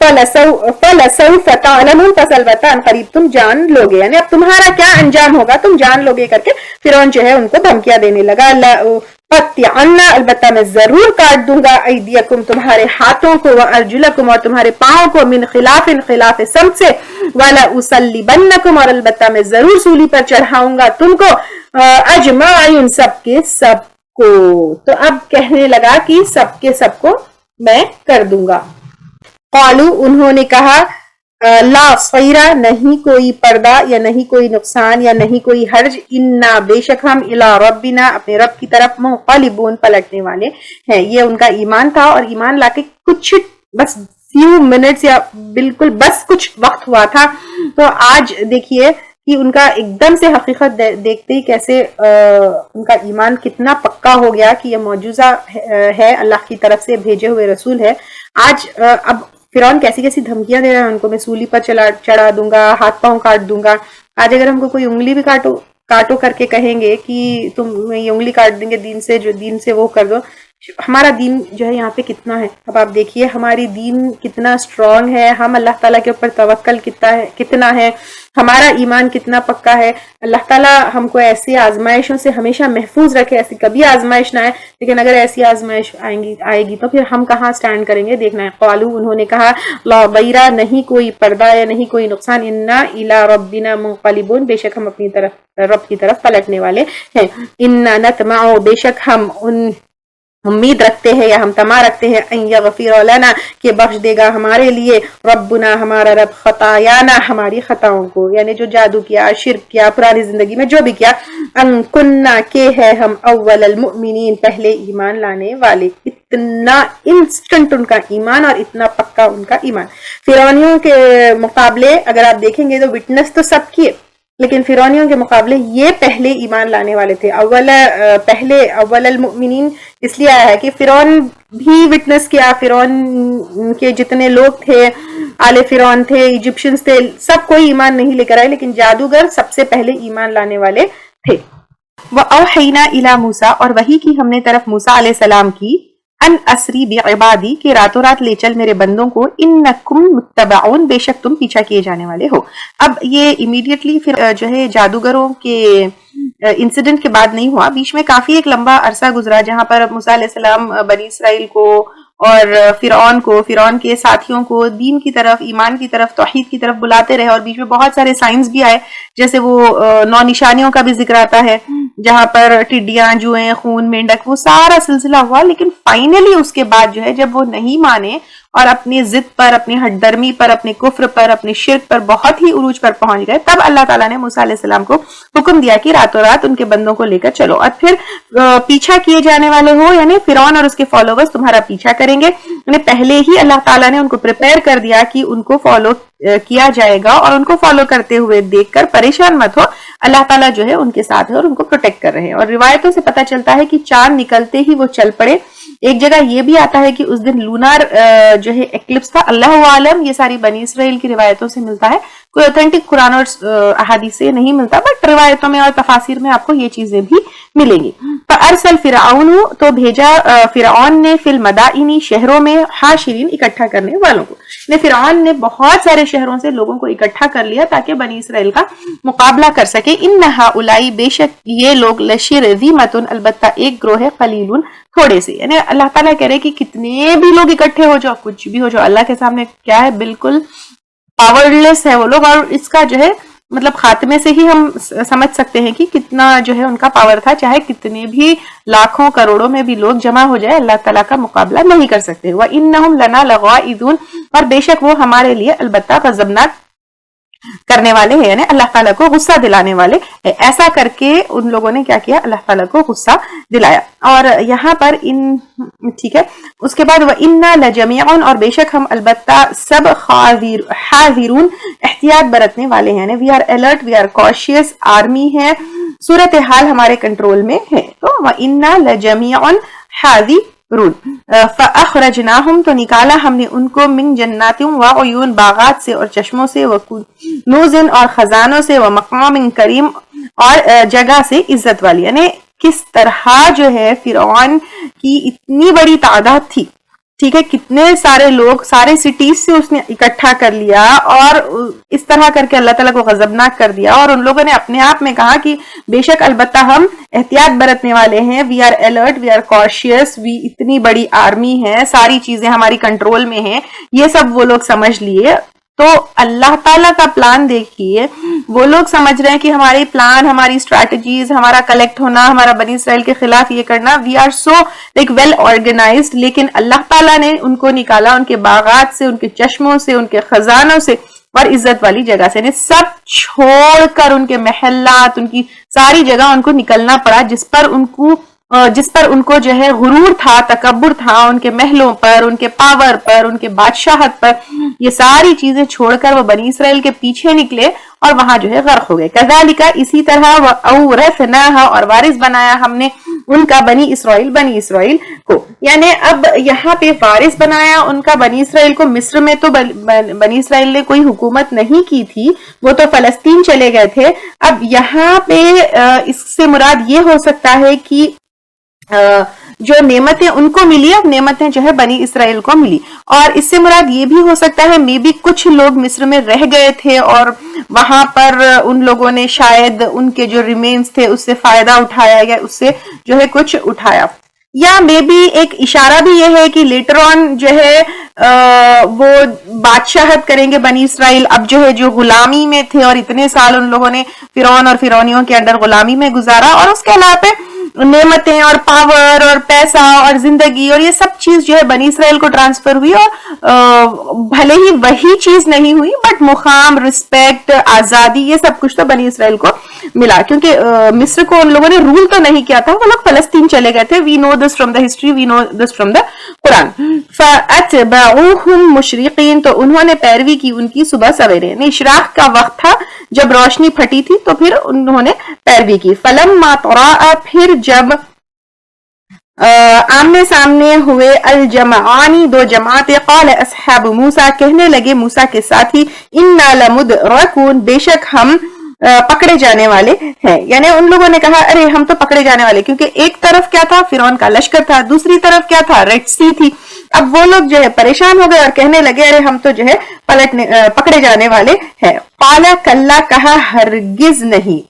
فَلَسَوْفَ تَعْلَمُونَ، پس البتہ ان قریب تم جان لوگے، یعنی اب تمہارا کیا انجام ہوگا تم جان لوگے کر کے فرعون جو ہے ان کو دھمکیاں دینے لگا. لَأُقَطِّعَنَّ، البتہ میں ضرور کاٹ دوں گا، أَيْدِيَكُمْ تمہارے ہاتھوں کو، وَأَرْجُلَكُمْ اور تمہارے پاؤں کو، مِنْ خِلَافٍ خلاف سمت سے، وَلَأُصَلِّبَنَّكُمْ اور البتہ میں ضرور سولی پر چڑھاؤں گا تم کو، أَجْمَعِينَ سب کے سب کو. تو اب کہنے لگا کہ سب کے سب کو میں کر دوں گا. قالو انہوں نے کہا لا صیرہ نہیں کوئی پردہ یا نہیں کوئی نقصان یا نہیں کوئی حرج، انا بے شک ہم الی ربنا اپنے رب کی طرف منقلبون پلٹنے والے ہیں. یہ ان کا ایمان تھا اور ایمان لا کے کچھ بس فیو منٹس یا بالکل بس کچھ وقت ہوا تھا. تو آج دیکھیے کہ ان کا ایک دم سے حقیقت دیکھتے ہی کیسے ان کا ایمان کتنا پکا ہو گیا کہ یہ معجزہ ہے، اللہ کی طرف سے بھیجے ہوئے رسول ہے. آج اب فرعون کیسی کیسی دھمکیاں دے رہا ہے ان کو، میں سولی پر چڑھا دوں گا، ہاتھ پاؤں کاٹ دوں گا. آج اگر ہم کو کوئی انگلی بھی کاٹو کر کے کہیں گے کہ تم یہ انگلی کاٹ دیں گے دین سے وہ کر دو، ہمارا دین جو ہے یہاں پہ کتنا ہے. اب آپ دیکھیے ہماری دین کتنا سٹرونگ ہے، ہم اللہ تعالیٰ کے اوپر توکل کتنا ہے، ہمارا ایمان کتنا پکا ہے. اللہ تعالیٰ ہم کو ایسی آزمائشوں سے ہمیشہ محفوظ رکھے، ایسی کبھی آزمائش نہ آئے، لیکن اگر ایسی آزمائش آئے گی تو پھر ہم کہاں سٹینڈ کریں گے دیکھنا ہے. قالو انہوں نے کہا لا ضیرہ نہیں کوئی پردہ یا نہیں کوئی نقصان، انا الی ربنا منقلبون بے شک ہم اپنی رب کی طرف پلٹنے والے ہیں. انا نطمع بے شک ہم امید رکھتے ہیں یا ہم تما رکھتے ہیں ان یغفر لنا کہ بخش دے گا ہمارے لیے ربنا ہمارا رب خطایانا ہماری خطاؤں کو، یعنی جو جادو کیا، شرک کیا، پرانی زندگی میں جو بھی کیا. ان کننا کہ ہے ہم اول المؤمنین پہلے ایمان لانے والے. اتنا انسٹنٹ ان کا ایمان اور اتنا پکا ان کا ایمان. فرعونیوں کے مقابلے اگر آپ دیکھیں گے تو وٹنس تو سب کیے، لیکن فرعونیوں کے مقابلے یہ پہلے ایمان لانے والے تھے. اول المؤمنین اس لیے آیا ہے کہ فرعون بھی وٹنس کیا، فرعون کے جتنے لوگ تھے، آل فرعون تھے، ایجپشنز تھے، سب کوئی ایمان نہیں لے کر آئے، لیکن جادوگر سب سے پہلے ایمان لانے والے تھے. وَأَوْحَيْنَا إِلَى موسیٰ اور وحی کی ہم نے طرف موسیٰ علیہ السلام کی، ان اسری بعبادی کہ راتوں رات لے چل میرے بندوں کو، انکم متبعون بے شک تم پیچھا کیے جانے والے ہو. اب یہ امیڈیٹلی پھر جو ہے جادوگروں کے انسیڈنٹ کے بعد نہیں ہوا، بیچ میں کافی ایک لمبا عرصہ گزرا جہاں پر موسیٰ علیہ السلام بنی اسرائیل کو اور فرعون کے ساتھیوں کو دین کی طرف، ایمان کی طرف، توحید کی طرف بلاتے رہے. اور بیچ میں بہت سارے سائنس بھی آئے، جیسے وہ 9 نشانیوں کا بھی ذکر آتا ہے جہاں پر ٹڈیاں، جوئیں، خون، مینڈک، وہ سارا سلسلہ ہوا. لیکن فائنلی اس کے بعد جو ہے جب وہ نہیں مانے اور اپنی ضد پر، اپنی ہٹ درمی پر، اپنے کفر پر، اپنے شرک پر بہت ہی عروج پر پہنچ گئے، تب اللہ تعالیٰ نے موسیٰ علیہ السلام کو حکم دیا کہ راتوں رات ان کے بندوں کو لے کر چلو. اور پھر پیچھا کیے جانے والے ہو، یعنی فرعون اور اس کے فالوورز تمہارا پیچھا کریں گے. یعنی پہلے ہی اللہ تعالیٰ نے ان کو پریپئر کر دیا کہ ان کو فالو کیا جائے گا، اور ان کو فالو کرتے ہوئے دیکھ کر پریشان مت ہو، اللہ تعالیٰ جو ہے ان کے ساتھ ہے اور ان کو پروٹیکٹ کر رہے ہیں. اور روایتوں سے پتہ چلتا ہے کہ چاند نکلتے ہی وہ چل پڑے. ایک جگہ یہ بھی آتا ہے کہ اس دن لونار جو ہے ایکلپس تھا، اللہ عالم. یہ ساری بنی اسرائیل کی روایتوں سے ملتا ہے، کوئی اوتھینٹک قرآن اور احادیث سے نہیں ملتا، بٹ روایتوں میں اور تفاسیر میں آپ کو یہ چیزیں بھی ملیں گی. فارسل فرعون تو بھیجا فرعون نے فی المدائن شہروں میں، حاشرین اکٹھا کرنے والوں کو. فرعون نے بہت سارے شہروں سے لوگوں کو اکٹھا کر لیا تاکہ بنی اسرائیل کا مقابلہ کر سکے. ان ہؤلاء بے شک یہ لوگ لشرذمۃ البتہ ایک گروہ ہے، قلیلون تھوڑے سے. یعنی اللہ تعالیٰ کہہ رہے کہ کتنے بھی لوگ اکٹھے ہو جاؤ، کچھ بھی ہو جاؤ، اللہ کے سامنے کیا ہے، بالکل پاور لیس ہے وہ لوگ. اور اس کا جو ہے مطلب خاتمے سے ہی ہم سمجھ سکتے ہیں کہ کتنا جو ہے ان کا پاور تھا. چاہے کتنے بھی لاکھوں کروڑوں میں بھی لوگ جمع ہو جائے، اللہ تعالیٰ کا مقابلہ نہیں کر سکتے. وَإِنَّهُمْ لَنَا لَغَائِظُونَ اور بے شک وہ ہمارے لیے البتہ غضبناک کرنے والے ہیں، یعنی اللہ تعالیٰ کو غصہ دلانے والے. ایسا کر کے ان لوگوں نے کیا کیا، اللہ تعالیٰ کو غصہ دلایا. اور یہاں پر ٹھیک ہے، اس کے بعد وَإِنَّا لَجَمِيعٌ اور بے شک ہم البتہ سب حاضرون احتیاط برتنے والے ہیں، یعنی we are alert, we are conscious, army ہے، صورتحال ہمارے کنٹرول میں ہے. تو وَإِنَّا لَجَمِيعٌ حاضرون. فَأَخْرَجْنَاهُمْ تو نکالا ہم نے ان کو، من جنات وعیون باغات سے اور چشموں سے، وکنوز اور خزانوں سے، ومقام کریم اور جگہ سے عزت والی. یعنی کس طرح جو ہے فرعون کی اتنی بڑی تعداد تھی ٹھیک ہے، کتنے سارے لوگ سارے سٹیز سے اس نے اکٹھا کر لیا اور اس طرح کر کے اللہ تعالیٰ کو غضبناک کر دیا. اور ان لوگوں نے اپنے آپ میں کہا کہ بے شک البتہ ہم احتیاط برتنے والے ہیں، we are alert, we are conscious, we اتنی بڑی آرمی ہے، ساری چیزیں ہماری کنٹرول میں ہیں. یہ سب وہ لوگ سمجھ لیے. تو اللہ تعالیٰ کا پلان دیکھیے، وہ لوگ سمجھ رہے ہیں کہ ہماری پلان، ہماری اسٹریٹجیز، ہمارا کلیکٹ ہونا، ہمارا بنی اسرائیل کے خلاف یہ کرنا، we are so like well organised. لیکن اللہ تعالیٰ نے ان کو نکالا ان کے باغات سے، ان کے چشموں سے، ان کے خزانوں سے اور عزت والی جگہ سے. سب چھوڑ کر ان کے محلات، ان کی ساری جگہ ان کو نکلنا پڑا، جس پر ان کو جو ہے غرور تھا، تکبر تھا، ان کے محلوں پر، ان کے پاور پر، ان کے بادشاہت پر. یہ ساری چیزیں چھوڑ کر وہ بنی اسرائیل کے پیچھے نکلے اور وہاں جو ہے غرق ہو گئے. کذالک، اسی طرح، وَأَوْرَثْنَاهَا، اور وارث بنایا ہم نے ان کا بنی اسرائیل کو. یعنی اب یہاں پہ وارث بنایا ان کا بنی اسرائیل کو. مصر میں تو بنی اسرائیل نے کوئی حکومت نہیں کی تھی، وہ تو فلسطین چلے گئے تھے. اب یہاں پہ اس سے مراد یہ ہو سکتا ہے کہ جو نعمتیں ان کو ملی، اب نعمتیں جو ہے بنی اسرائیل کو ملی. اور اس سے مراد یہ بھی ہو سکتا ہے مے بی کچھ لوگ مصر میں رہ گئے تھے اور وہاں پر ان لوگوں نے شاید ان کے جو ریمینز تھے اس سے فائدہ اٹھایا یا اس سے جو ہے کچھ اٹھایا. یا مے بی ایک اشارہ بھی یہ ہے کہ لیٹر آن جو ہے وہ بادشاہت کریں گے بنی اسرائیل. اب جو ہے جو غلامی میں تھے اور اتنے سال ان لوگوں نے فرعون اور فرعونیوں کے انڈر غلامی میں گزارا، اور اس کے علاوہ نعمتیں اور پاور اور پیسہ اور زندگی اور یہ سب چیز جو ہے بنی اسرائیل کو ٹرانسفر ہوئی. اور بھلے ہی وہی چیز نہیں ہوئی بٹ مقام، رسپیکٹ، آزادی، یہ سب کچھ تو بنی اسرائیل کو ملا، کیونکہ مصر کو ان لوگوں نے رول تو نہیں کیا تھا، وہ لوگ فلسطین چلے گئے تھے. We know this from the history, we know this from the Quran. فَأَتْبَعُوهُمْ مُشْرِقِينَ، تو انہوں نے پیروی کی ان کی صبح سویرے. یعنی اشراق کا وقت تھا جب روشنی پھٹی تھی تو پھر انہوں نے پیروی کی. فَلَمَّا تَرَاءَ، پھر جب آمنے سامنے ہوئے، الجمعانی، دو جماعتیں، قال اصحاب موسیٰ، کہنے لگے موسیٰ کے ساتھی، انا لمدرکون، بے شک ہم پکڑے جانے والے ہیں. یعنی ان لوگوں نے کہا ارے ہم تو پکڑے جانے والے، کیونکہ ایک طرف کیا تھا، فرعون کا لشکر تھا، دوسری طرف کیا تھا، ریڈ سی تھی. اب وہ لوگ جو ہے پریشان ہو گئے اور کہنے لگے ارے ہم تو جو ہے پکڑے جانے والے ہیں. قال کلا، کہا ہرگز نہیں،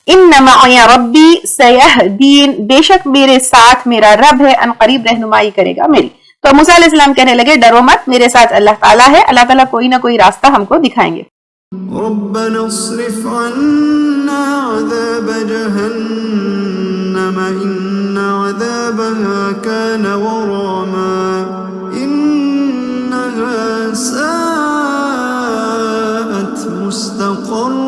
ان معی ربی سیہدین، بے شک میرے ساتھ میرا رب ہے، ان قریب رہنمائی کرے گا میری. تو موسیٰ علیہ السلام کہنے لگے ڈرو مت، میرے ساتھ اللہ تعالیٰ ہے، اللہ تعالیٰ کوئی نہ کوئی راستہ ہم کو دکھائیں گے. ربنا اصرف عنا عذاب جهنم إن عذابها كان غراما إنها ساءت مستقرا